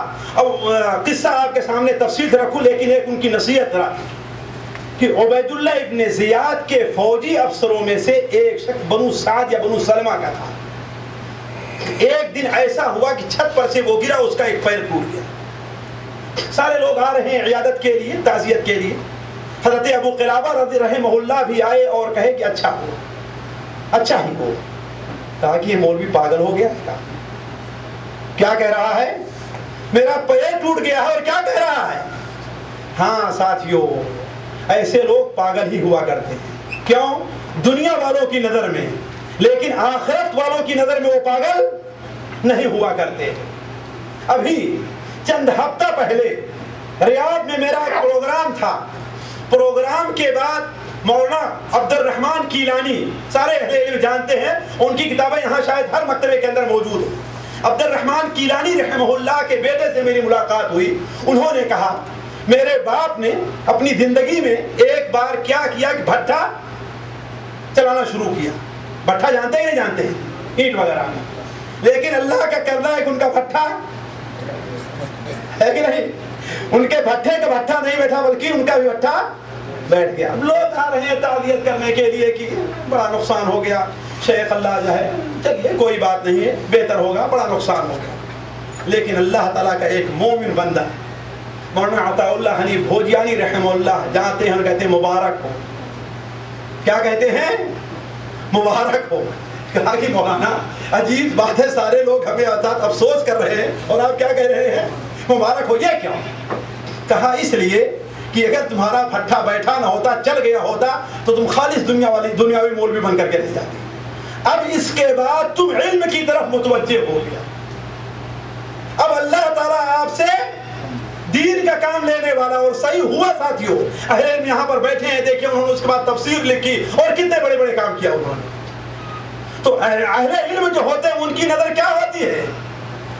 قصہ آپ کے سامنے تفصیل سے رکھوں، لیکن ایک ان کی نصیحت رکھ کہ عبید اللہ ابن زیاد کے فوجی افسروں میں سے ایک شخص بنو سعد یا بنو سلمہ کا تھا۔ ایک دن ایسا ہوا کہ چھت پر سے وہ گرا، اس کا ایک پیر ٹوٹ گیا۔ سارے لوگ آ رہے ہیں عیادت کے لیے، تعزیت کے لیے۔ حضرت ابو قلابہ رضی رحمہ اللہ بھی آئے اور کہے کہ اچھا ہو، اچھا ہی ہو۔ کہا کہ یہ مولوی پاگل ہو گیا، کیا کہہ رہا ہے؟ میرا پیر ٹوٹ گیا ہے اور کیا کہہ رہا ہے؟ ہاں ساتھیوں، ایسے لوگ پاگل ہی ہوا کرتے ہیں۔ کیوں؟ دنیا والوں کی نظر میں، لیکن آخرت والوں کی نظر میں وہ پاگل نہیں ہوا کرتے۔ ابھی چند ہفتہ پہلے ریاض میں میرا ایک پروگرام تھا۔ پروگرام کے بعد مولانا عبد الرحمن کیلانی، سارے اہل علم جانتے ہیں، ان کی کتابیں یہاں شاید ہر مکتبے کے اندر موجود ہیں۔ عبد الرحمن کیلانی رحمہ اللہ کے بیٹے سے میری ملاقات ہوئی۔ انہوں نے کہا میرے باپ نے اپنی زندگی میں ایک بار کیا کیا کہ بھٹا چلانا شروع کیا۔ بھٹا جانتے ہیں نہیں جانتے ہیں؟ اینٹ وغیرہ میں۔ لیکن اللہ کا کرنا ہے کہ ان کا بھٹا ہے کہ نہیں، ان کے بھٹے کا بھٹا نہیں بیٹھا بلکہ ان کا بھی بھٹا بیٹھ گیا۔ اب لوگ آ رہے ہیں تعزیت کرنے کے لیے کہ بڑا نقصان ہو گیا، شیخ اللہ جو ہے، چلیے کوئی بات نہیں ہے، بہتر ہوگا، بڑا نقصان ہو گیا۔ لیکن اللہ تعالیٰ کا ایک مومن بندہ مولانا عطا اللہ حنیف بھوجیانی رحمہ اللہ جانتے ہیں، کہتے ہیں مبارک ہو۔ کیا کہتے ہیں؟ مبارک ہو۔ کہا کہ مولانا عجیب بات ہے، سارے لوگ ہمیں ساتھ افسوس کر رہے ہیں اور آپ کیا کہہ رہے ہیں؟ مبارک ہو۔ یہ کیوں؟ کہا اس لیے کہ اگر تمہارا بھٹا بیٹھا نہ ہوتا، چل گیا ہوتا، تو تم خالص دنیاوی مولوی بن کر کے رہ جاتے۔ اب اس کے بعد تم علم کی طرف متوجہ ہو گیا۔ اب اللہ تعالیٰ آپ سے دین کا کام لینے والا، اور صحیح ہوا ساتھیوں۔ اہل علم یہاں پر بیٹھے ہیں، دیکھیں انہوں نے اس کے بعد تفسیر لکھی اور کتنے بڑے بڑے کام کیا انہوں نے۔ تو اہل علم جو ہوتے ہیں ان کی نظر کیا ہوتی ہے؟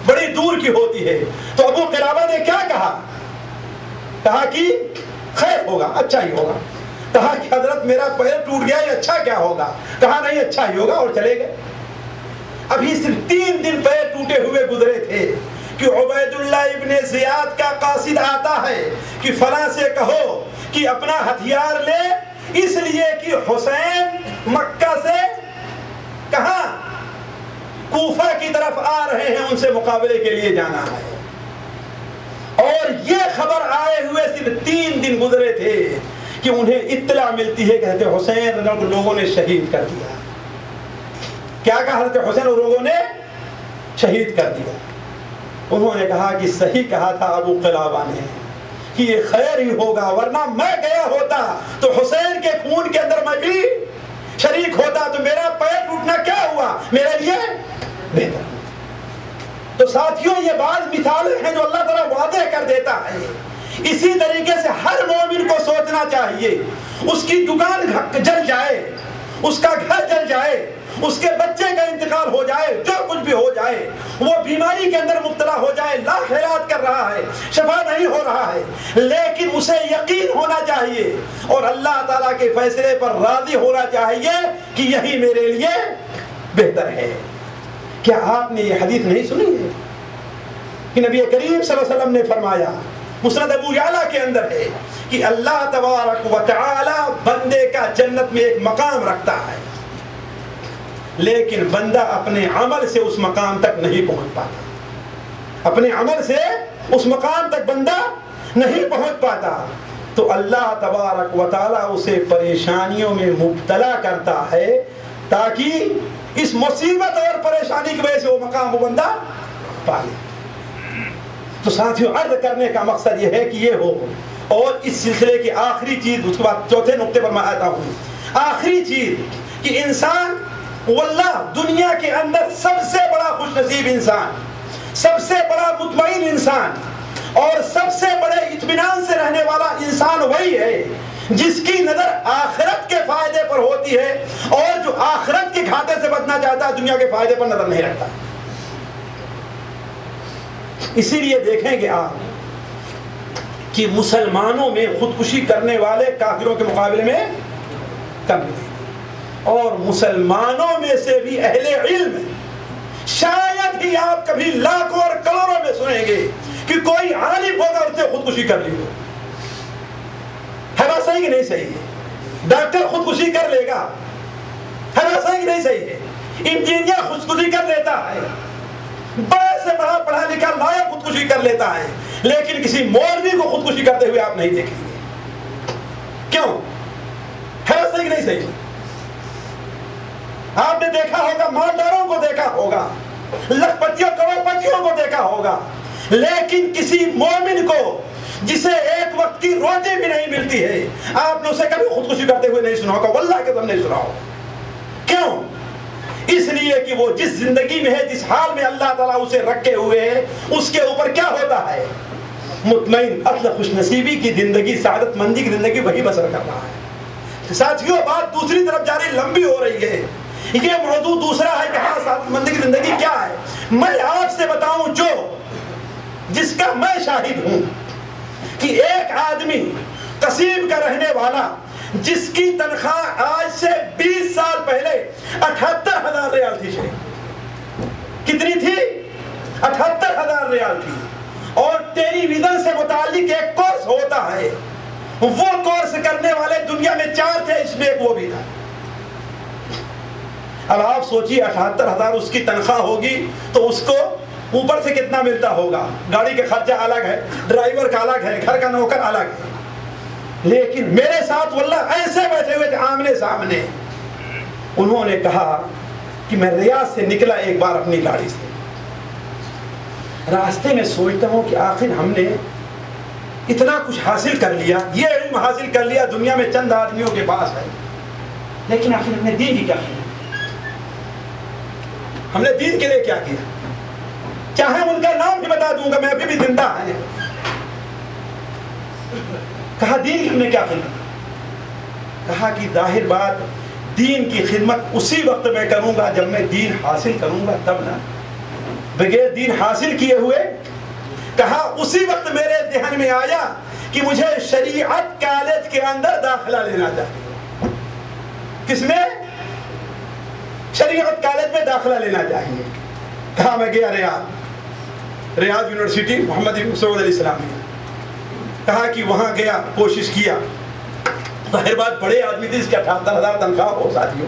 بڑی دور کی ہوتی ہے۔ تو ابو قلابہ نے کیا کہا؟ کہا کہ خیر ہوگا، اچھا ہی ہوگا۔ کہا کہ حضرت میرا پیر ٹوٹ گیا، یہ اچھا کیا ہوگا؟ کہا نہیں اچھا ہی ہوگا، اور چلے گئے۔ ابھی صرف 3 دن پیر ٹوٹے ہوئے گزرے تھے کہ عبید اللہ ابن زیاد کا قاصد آتا ہے کہ فلاں سے کہو کہ اپنا ہتھیار لے، اس لیے کہ حسین مکہ سے کہاں کوفہ کی طرف آ رہے ہیں، ان سے مقابلے کے لیے جانا ہے۔ اور یہ خبر آئے ہوئے صرف 3 دن گزرے تھے کہ انہیں اطلاع ملتی ہے کہ حضرت حسین کو لوگوں نے شہید کر دیا۔ کیا کہا حضرت حسین کو لوگوں نے شہید کر دیا؟ انہوں نے کہا کہ صحیح کہا تھا ابو قلابہ نے کہ یہ خیر ہی ہوگا، ورنہ میں گیا ہوتا تو حسین کے خون کے اندر میں بھی شریک ہوتا تو میرا پیر ٹوٹنا کیا ہوا، میرے لیے بہتر۔ تو ساتھیوں یہ بعض مثالیں ہیں جو اللہ تعالیٰ واضح کر دیتا ہے۔ اسی طریقے سے ہر مومن کو سوچنا چاہیے، اس کی دکان جل جائے، اس کا گھر جل جائے، اس کے بچے کا انتقال ہو جائے، جو کچھ بھی ہو جائے، وہ بیماری کے اندر مبتلا ہو جائے، لاکھ علاج کر رہا ہے، شفا نہیں ہو رہا ہے، لیکن اسے یقین ہونا چاہیے اور اللہ تعالیٰ کے فیصلے پر راضی ہونا چاہیے کہ یہی میرے لیے بہتر ہے۔ کیا آپ نے یہ حدیث نہیں سنی ہے کہ نبی کریم صلی اللہ علیہ وسلم نے فرمایا، مسند ابو یعلا کے اندر ہے کہ اللہ تبارک و تعالی بندے کا جنت میں ایک مقام رکھتا ہے، لیکن بندہ اپنے عمل سے اس مقام تک نہیں پہنچ پاتا، اپنے عمل سے اس مقام تک بندہ نہیں پہنچ پاتا، تو اللہ تبارک و تعالی اسے پریشانیوں میں مبتلا کرتا ہے تاکہ اس مصیبت اور پریشانی کی وجہ سے وہ مقام وہ بندہ پا لے۔ تو ساتھیوں، عرض کرنے کا مقصد یہ ہے کہ یہ ہو، اور اس سلسلے کی آخری چیز، اس کے بعد چوتھے نقطے پر میں آتا ہوں، آخری چیز کہ انسان واللہ دنیا کے اندر سب سے بڑا خوش نصیب انسان، سب سے بڑا مطمئن انسان اور سب سے بڑے اطمینان سے رہنے والا انسان وہی ہے جس کی نظر آخرت کے فائدے پر ہوتی ہے اور جو آخرت کے گھاٹے سے بچنا چاہتا ہے دنیا کے فائدے پر نظر نہیں رکھتا۔ اسی لیے دیکھیں گے آپ کہ مسلمانوں میں خودکشی کرنے والے کافروں کے مقابلے میں کم ہیں، اور مسلمانوں میں سے بھی اہل علم شاید ہی آپ کبھی لاکھوں اور کروڑوں میں سنیں گے کہ کوئی عالم ہوگا اس نے خودکشی کر لی ہو۔ ہے بات صحیح کہ نہیں صحیح ہے؟ ڈاکٹر خودکشی کر لے گا، ہے بات صحیح کہ نہیں صحیح ہے؟ انجینئر خودکشی کر لیتا ہے، بڑے سے بڑا پڑھا لکھا لائق خودکشی کر لیتا ہے، لیکن کسی مولوی کو خودکشی کرتے ہوئے آپ نہیں دیکھیں گے۔ کیوں؟ ہے بات صحیح کہ نہیں صحیح؟ آپ نے دیکھا ہوگا، مالداروں کو دیکھا ہوگا، لکھپتیوں کروڑپتیوں کو دیکھا ہوگا، لیکن کسی مومن کو جسے ایک وقت کی روٹی بھی نہیں ملتی ہے آپ نے اسے کبھی خودکشی کرتے ہوئے نہیں سنا ہوگا، واللہ کہ تم نہیں سنا ہوگا۔ کیوں؟ اس لیے کہ وہ جس زندگی میں ہے، جس حال میں اللہ تعالیٰ اسے رکھے ہوئے ہے، اس کے اوپر کیا ہوتا ہے؟ مطمئن اصل خوش نصیبی کی زندگی، سعادت مندی کی زندگی وہی بسر کر رہا ہے۔ ساتھیوں، بات دوسری طرف جاری لمبی ہو رہی ہے، یہ موضوع دوسرا ہے کہ ہاں سعادت مندی کی زندگی کیا ہے۔ میں آپ سے بتاؤں جو جس کا میں شاہد ہوں کہ ایک آدمی قصیم کا رہنے والا جس کی تنخواہ آج سے 20 سال پہلے 78,000 ریال تھی، کتنی تھی؟ 78,000 ریال تھی، اور ٹیلی ویژن سے متعلق ایک کورس ہوتا ہے، وہ کورس کرنے والے دنیا میں 4 تھے، اس میں ایک وہ بھی تھا۔ اب آپ سوچیے 78,000 اس کی تنخواہ ہوگی تو اس کو اوپر سے کتنا ملتا ہوگا؟ گاڑی کے خرچہ الگ ہے، ڈرائیور کا الگ ہے، گھر کا نوکر الگ ہے، لیکن میرے ساتھ واللہ ایسے بیٹھے ہوئے تھے آمنے سامنے، انہوں نے کہا کہ میں ریاض سے نکلا ایک بار اپنی گاڑی سے، راستے میں سوچتا ہوں کہ آخر ہم نے اتنا کچھ حاصل کر لیا، یہ علم حاصل کر لیا دنیا میں چند آدمیوں کے پاس ہے، لیکن آخر ہم نے دین کی کیا کیا؟ ہم نے دین کے لیے کیا کیا؟ چاہے ان کا نام بھی بتا دوں گا، میں ابھی بھی زندہ ہے۔ کہا دین کی ہم نے کیا خدمت؟ کہا کہ ظاہر بات دین کی خدمت اسی وقت میں کروں گا جب میں دین حاصل کروں گا، تب نا، بغیر دین حاصل کیے ہوئے۔ کہا اسی وقت میرے ذہن میں آیا کہ مجھے شریعت کالج کے اندر داخلہ لینا چاہیے۔ کس میں؟ شریعت کالج میں داخلہ لینا چاہیے۔ کہا میں گیا ریاض یونیورسٹی محمد بن سعود علیہ السلام میں، کہا کہ وہاں گیا، کوشش کیا، ظاہر بات بڑے آدمی تھے، اس کے 78,000 تنخواہ ہو، ساتھیوں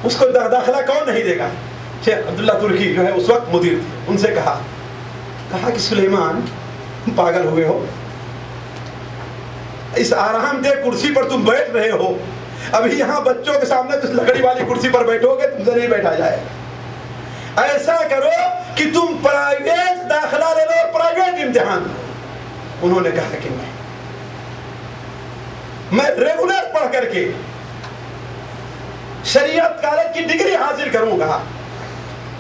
اس کو داخلہ کون نہیں دے گا؟ شیخ عبداللہ ترکی جو ہے اس وقت مدیر تھے، ان سے کہا کہ سلیمان پاگل ہوئے ہو، اس آرام دہ کرسی پر تم بیٹھ رہے ہو، ابھی یہاں بچوں کے سامنے اس لکڑی والی کرسی پر بیٹھو گے، تم سے نہیں بیٹھا جائے گا۔ ایسا کرو کہ تم پرائیویٹ داخلہ لے لو اور پرائیویٹ امتحان دو۔ انہوں نے کہا کہ میں ریگولر پڑھ کر کے شریعت کالج کی ڈگری حاصل کروں گا۔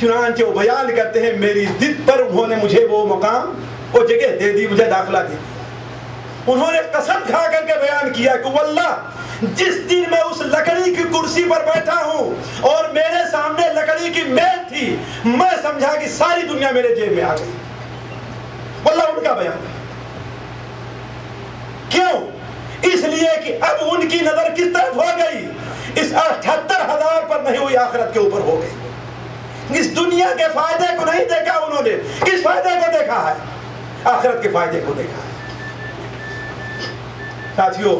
چنانچہ وہ بیان کرتے ہیں میری ضد پر انہوں نے مجھے وہ مقام، وہ جگہ دے دی، مجھے داخلہ دے دیا۔ انہوں نے قسم کھا کر کے بیان کیا کہ واللہ جس دن میں اس لکڑی کی کرسی پر بیٹھا ہوں اور میرے سامنے لکڑی کی میز تھی، میں سمجھا کہ ساری دنیا میرے جیب میں آ گئی۔ واللہ ان کا بیان ہے۔ کیوں؟ اس لیے کہ اب ان کی نظر کس طرف ہو گئی؟ اس 78,000 پر نہیں ہوئی، آخرت کے اوپر ہو گئی۔ اس دنیا کے فائدے کو نہیں دیکھا انہوں نے، کس فائدے کو دیکھا ہے؟ آخرت کے فائدے کو دیکھا ہے۔ ساتھیوں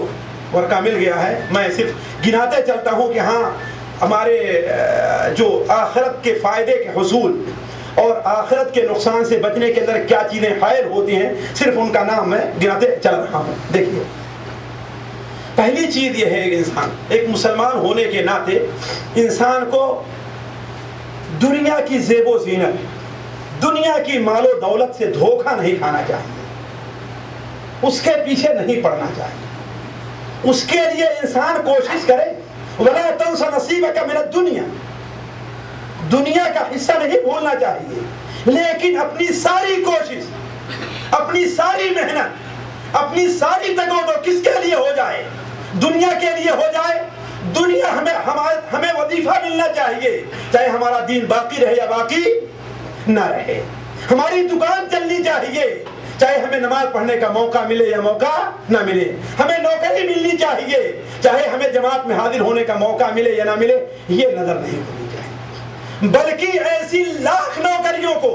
ورقہ مل گیا ہے، میں صرف گناتے چلتا ہوں کہ ہاں ہمارے جو آخرت کے فائدے کے حصول اور آخرت کے نقصان سے بچنے کے اندر کیا چیزیں حائل ہوتی ہیں، صرف ان کا نام میں گناتے چل رہا ہوں۔ دیکھیے، پہلی چیز یہ ہے کہ انسان ایک مسلمان ہونے کے ناطے انسان کو دنیا کی زیب و زینت، دنیا کی مال و دولت سے دھوکہ نہیں کھانا چاہیے، اس کے پیچھے نہیں پڑنا چاہیے۔ اس کے لیے انسان کوشش کرے وَلَا تَنْسَ نَصِيبَكَ مِنَ الدُّنْيَا، دنیا کا حصہ نہیں بھولنا چاہیے، لیکن اپنی ساری کوشش، اپنی ساری محنت، اپنی ساری تگودو کس کے لیے ہو جائے؟ دنیا کے لیے ہو جائے۔ دنیا ہمیں وظیفہ ملنا چاہیے، چاہے ہمارا دین باقی رہے یا باقی نہ رہے۔ ہماری دکان چلنی چاہیے، چاہے ہمیں نماز پڑھنے کا موقع ملے یا موقع نہ ملے۔ ہمیں نوکری ملنی چاہیے، چاہے ہمیں جماعت میں حاضر ہونے کا موقع ملے یا نہ ملے۔ یہ نظر نہیں ہونی چاہیے، بلکہ ایسی لاکھ نوکریوں کو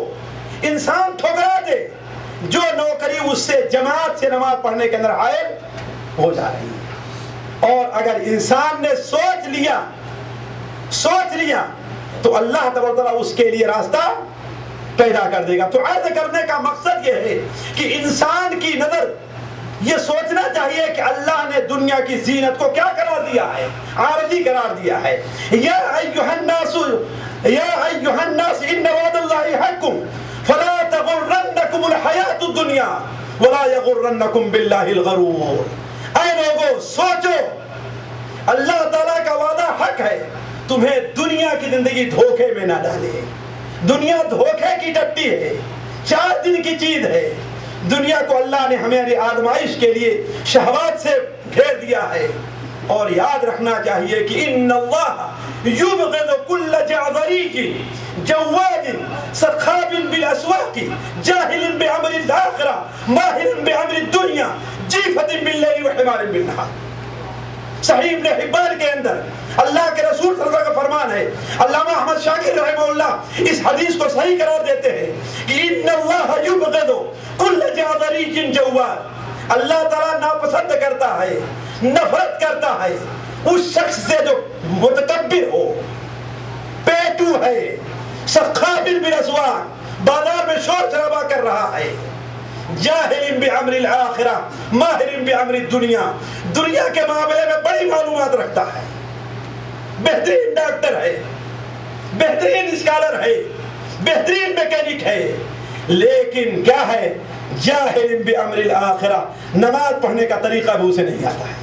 انسان ٹھکرا دے جو نوکری اس سے جماعت سے نماز پڑھنے کے اندر حائل ہو جا رہی ہے۔ اور اگر انسان نے سوچ لیا تو اللہ تبارک و تعالیٰ اس کے لیے راستہ پیدا کر دے گا۔ تو عرض کرنے کا مقصد یہ ہے کہ انسان کی نظر یہ سوچنا چاہیے کہ اللہ نے دنیا کی زینت کو کیا قرار دیا ہے؟ عارضی قرار دیا ہے۔ یا ایھا الناس ان وعد اللہ حق فلا تغرنکم الحیاۃ الدنیا ولا یغرنکم باللہ الغرور۔ اے لوگو سوچو، اللہ تعالیٰ کا وعدہ حق ہے، تمہیں دنیا کی زندگی دھوکے میں نہ ڈالے۔ دنیا دھوکے کی ٹٹی ہے، 4 دن کی چیز ہے۔ دنیا کو اللہ نے ہماری آزمائش کے لیے شہوات سے گھیر دیا ہے، اور یاد رکھنا چاہیے کہ ان اللہ یبغض کل جعذری جواد سخاب بالاسواق جاہل بعمر الاخرہ ماہر بعمر الدنیا جیفت باللیل وحمار بالنہار۔ صحیح ابن حبان کے اندر اللہ کے رسول صلی اللہ علیہ وسلم کا فرمان ہے۔ علامہ احمد شاکر رحمہ اللہ اس حدیث کو صحیح قرار دیتے ہیں کہ ان اللہ یبغض کل جعذری جواد، اللہ تعالیٰ ناپسند کرتا ہے، نفرت کرتا ہے اس شخص سے جو متکبر ہو، پیٹو ہے، سخاب بالاسواق، بازار میں شور شرابہ کر رہا ہے، جاہل بعمر الاخرہ ماہر بعمر الدنیا، دنیا کے معاملے میں بڑی معلومات رکھتا ہے، بہترین ڈاکٹر ہے، بہترین اسکالر ہے، بہترین میکینک ہے، لیکن کیا ہے؟ جاہل بعمر الاخرہ، نماز پڑھنے کا طریقہ بھی اسے نہیں آتا ہے،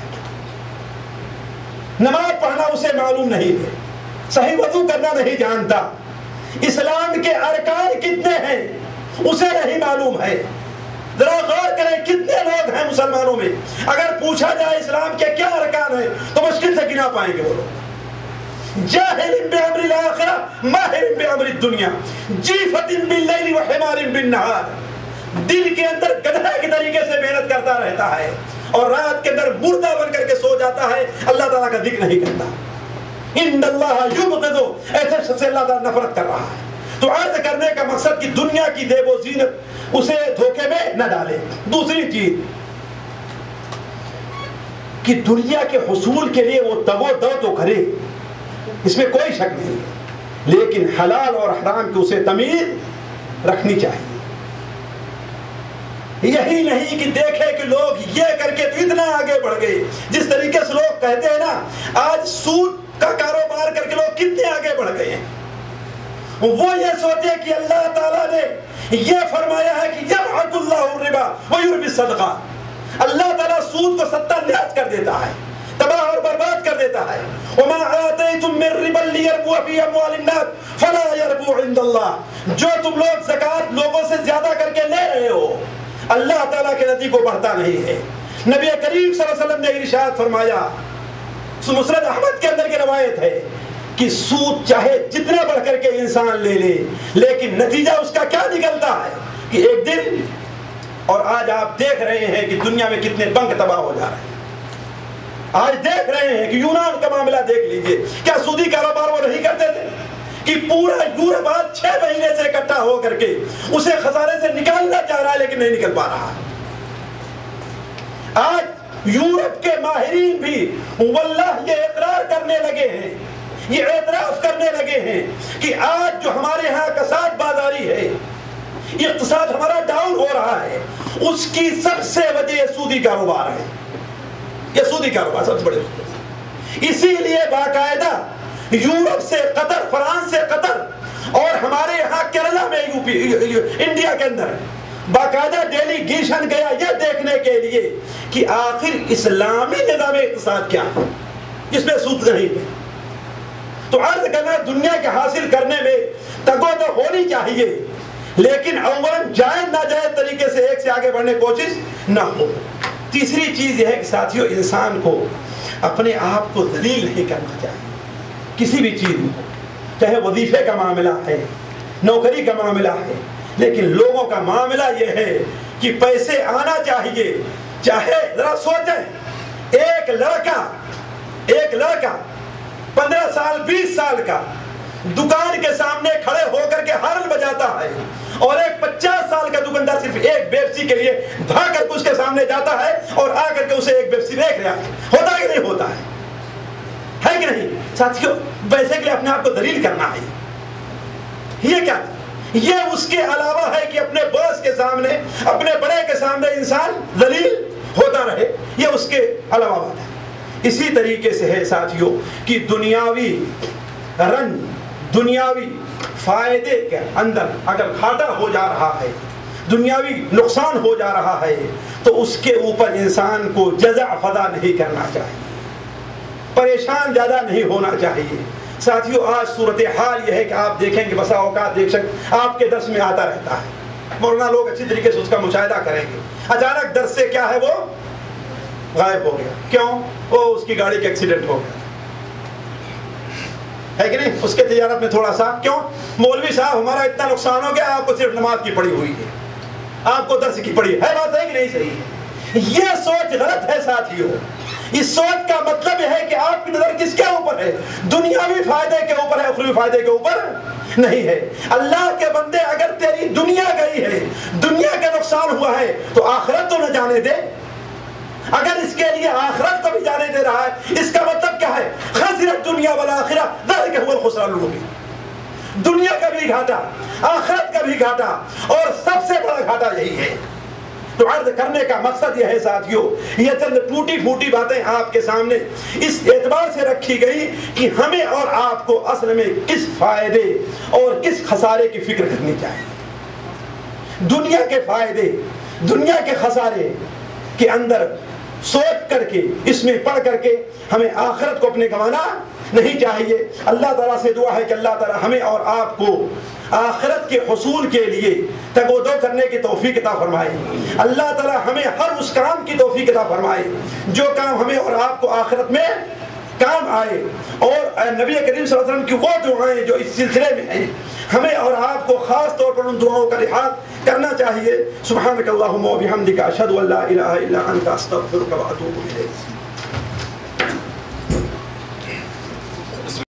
نماز پڑھنا اسے معلوم نہیں ہے، صحیح وضو کرنا نہیں جانتا، اسلام کے ارکان کتنے ہیں اسے نہیں معلوم ہے۔ ذرا غور کریں کتنے لوگ ہیں مسلمانوں میں، اگر پوچھا جائے اسلام کے کیا ارکان ہیں تو مشکل سے گنا پائیں گے وہ لوگ۔ جاہل بعمر الاخرہ ماہر بعمر الدنیا جیفت باللیل وحمار بالنہار، دن کے اندر گدھے کے طریقے سے محنت کرتا رہتا ہے اور رات کے اندر مردہ بن کر کے سو جاتا ہے، اللہ تعالیٰ کا ذکر نہیں کرتا۔ ان اللہ یبغض، ایسے شخص سے اللہ تعالیٰ نفرت کر رہا ہے۔ تو عرض کرنے کا مقصد کہ دنیا کی زیب و زینت اسے دھوکے میں نہ ڈالے۔ دوسری چیز کہ دنیا کے حصول کے لیے وہ تگ و دو تو کرے، اس میں کوئی شک نہیں، لیکن حلال اور حرام کی اسے تمیز رکھنی چاہیے۔ یہی نہیں کہ دیکھے کہ لوگ یہ کر کے تو اتنا آگے بڑھ گئے، جس طریقے سے لوگ کہتے ہیں نا آج سود کا کاروبار کر کے لوگ کتنے آگے بڑھ گئے ہیں، وہ یہ سوچے کہ اللہ تعالیٰ نے یہ فرمایا ہے کہ یمحق اللہ الربا ویربی الصدقات، اللہ تعالیٰ سود کو ستہ نیاز کر دیتا ہے، تباہ اور برباد کر دیتا ہے۔ وما آتیتم من ربا لیربو فی اموال الناس فلا یربو عند اللہ، جو تم لوگ زکوٰۃ لوگوں سے زیادہ کر کے لے رہے ہو اللہ تعالیٰ کے نزدیک کو بڑھتا نہیں ہے۔ نبی کریم صلی اللہ علیہ وسلم نے ارشاد فرمایا، مسند احمد کے اندر کی روایت ہے کہ سود چاہے جتنا بڑھ کر کے انسان لے لے، لیکن نتیجہ اس کا کیا نکلتا ہے کہ ایک دن، اور آج آپ دیکھ رہے ہیں کہ دنیا میں کتنے بنک تباہ ہو جا رہے ہیں، آج دیکھ رہے ہیں کہ یونان کا معاملہ دیکھ لیجئے، کیا سودی کاروبار وہ نہیں کرتے تھے کہ پورا یورپ آج 6 مہینے سے اکٹھا ہو کر کے اسے خسارے سے نکالنا چاہ رہا ہے لیکن نہیں نکل پا رہا۔ آج یورپ کے ماہرین بھی واللہ یہ اقرار کرنے لگے ہیں، یہ اعتراف کرنے لگے ہیں کہ آج جو ہمارے ہاں کساد بازاری ہے، اقتصاد ہمارا ڈاؤن ہو رہا ہے، اس کی سب سے وجہ یہ سودی کاروبار ہے، یہ سودی کاروبار سب سے بڑے۔ اسی لیے باقاعدہ یورپ سے قطر، فرانس سے قطر، اور ہمارے یہاں کیرلا میں انڈیا کے اندر باقاعدہ ڈیلیگیشن گیا یہ دیکھنے کے لیے کہ آخر اسلامی نظام اقتصاد کیا ہے جس میں سود نہیں ہے۔ تو عرض کرنا دنیا کے حاصل کرنے میں تگو تو ہونی چاہیے، لیکن اولاً جائز ناجائز طریقے سے ایک سے آگے بڑھنے کی کوشش نہ ہو۔ تیسری چیز یہ ہے کہ ساتھیوں انسان کو اپنے آپ کو ذلیل نہیں کرنا چاہیے کسی بھی چیز میں، چاہے وظیفے کا معاملہ ہے، نوکری کا معاملہ ہے، لیکن لوگوں کا معاملہ یہ ہے کہ پیسے آنا چاہیے۔ چاہے ذرا سوچیں، ایک لڑکا 15 سال 20 سال کا دکان کے سامنے کھڑے ہو کر کے ہارن بجاتا ہے، اور ایک 50 سال کا دکاندار صرف ایک پیپسی کے لیے بھاگ کر کے اس کے سامنے جاتا ہے اور آ کر کے اسے ایک پیپسی دیکھ رہا ہے، ہوتا کہ نہیں ہوتا ہے کہ نہیں؟ ساتھیوں پیسے کے لیے اپنے آپ کو ذلیل کرنا ہے، یہ کیا؟ یہ اس کے علاوہ ہے کہ اپنے باس کے سامنے، اپنے بڑے کے سامنے انسان ذلیل ہوتا رہے، یہ اس کے علاوہ بات ہے۔ اسی طریقے سے ہے ساتھیوں کہ دنیاوی رنج، دنیاوی فائدے کے اندر اگر گھاٹا ہو جا رہا ہے، دنیاوی نقصان ہو جا رہا ہے، تو اس کے اوپر انسان کو جزع فضا نہیں کرنا چاہیے، پریشان زیادہ نہیں ہونا چاہیے۔ ساتھیوں آج صورتحال یہ ہے کہ آپ دیکھیں کہ بسا اوقات آپ کے درس میں آتا رہتا ہے، مولانا لوگ اچھی طریقے سے اس کا مشاہدہ کریں گے، اچانک درس سے کیا ہے وہ غائب ہو گیا، کیوں؟ وہ اس کی گاڑی کا ایکسیڈنٹ ہو گیا ہے کہ نہیں، اس کے تجارت میں تھوڑا سا، کیوں؟ مولوی صاحب ہمارا اتنا نقصان ہو گیا، آپ کو صرف نماز کی پڑھی ہوئی ہے، آپ کو درس کی پڑھی ہے، بات ہے کہ نہیں صحیح ہے؟ یہ سوچ غلط ہے ساتھیوں۔ اس سوچ کا مطلب یہ ہے کہ آپ کی نظر کس کے اوپر ہے؟ دنیاوی فائدے کے اوپر ہے، اخروی فائدے کے اوپر نہیں ہے۔ اللہ کے بندے اگر تیری دنیا گئی ہے، دنیا کا نقصان ہوا ہے، تو آخرت تو نہ جانے دے۔ اگر اس کے لیے آخرت کو بھی جانے دے رہا ہے، اس کا مطلب کیا ہے؟ خسرت دنیا والآخرہ ذلک هو الخسران المبین۔ دنیا کا بھی گھاٹا، آخرت کا بھی گھاٹا، اور سب سے بڑا گھاٹا یہی ہے۔ تو عرض کرنے کا مقصد یہ ہے ساتھیوں، یہ چند ٹوٹی پھوٹی باتیں آپ کے سامنے اس اعتبار سے رکھی گئی کہ ہمیں اور آپ کو اصل میں کس فائدے اور کس خسارے کی فکر کرنی چاہیے۔ دنیا کے فائدے، دنیا کے خسارے کے اندر سوچ کر کے، اس میں پڑھ کر کے ہمیں آخرت کو اپنے گنوانا نہیں چاہیے۔ اللہ تعالیٰ سے دعا ہے کہ اللہ تعالیٰ ہمیں اور آپ کو آخرت کے حصول کے لیے تگودو کرنے کی توفیق عطا فرمائے۔ اللہ تعالیٰ ہمیں ہر اس کام کی توفیق عطا فرمائے جو کام ہمیں اور آپ کو آخرت میں کام آئے، اور نبی کریم صلی اللہ علیہ وسلم کی وہ دعائیں جو اس سلسلے میں ہیں، ہمیں اور آپ کو خاص طور پر ان دعاؤں کا لحاظ کرنا چاہیے۔ سبحانک اللہم و بحمدک اشہد ان لا الہ الا انت استغفرک و اتوب الیک۔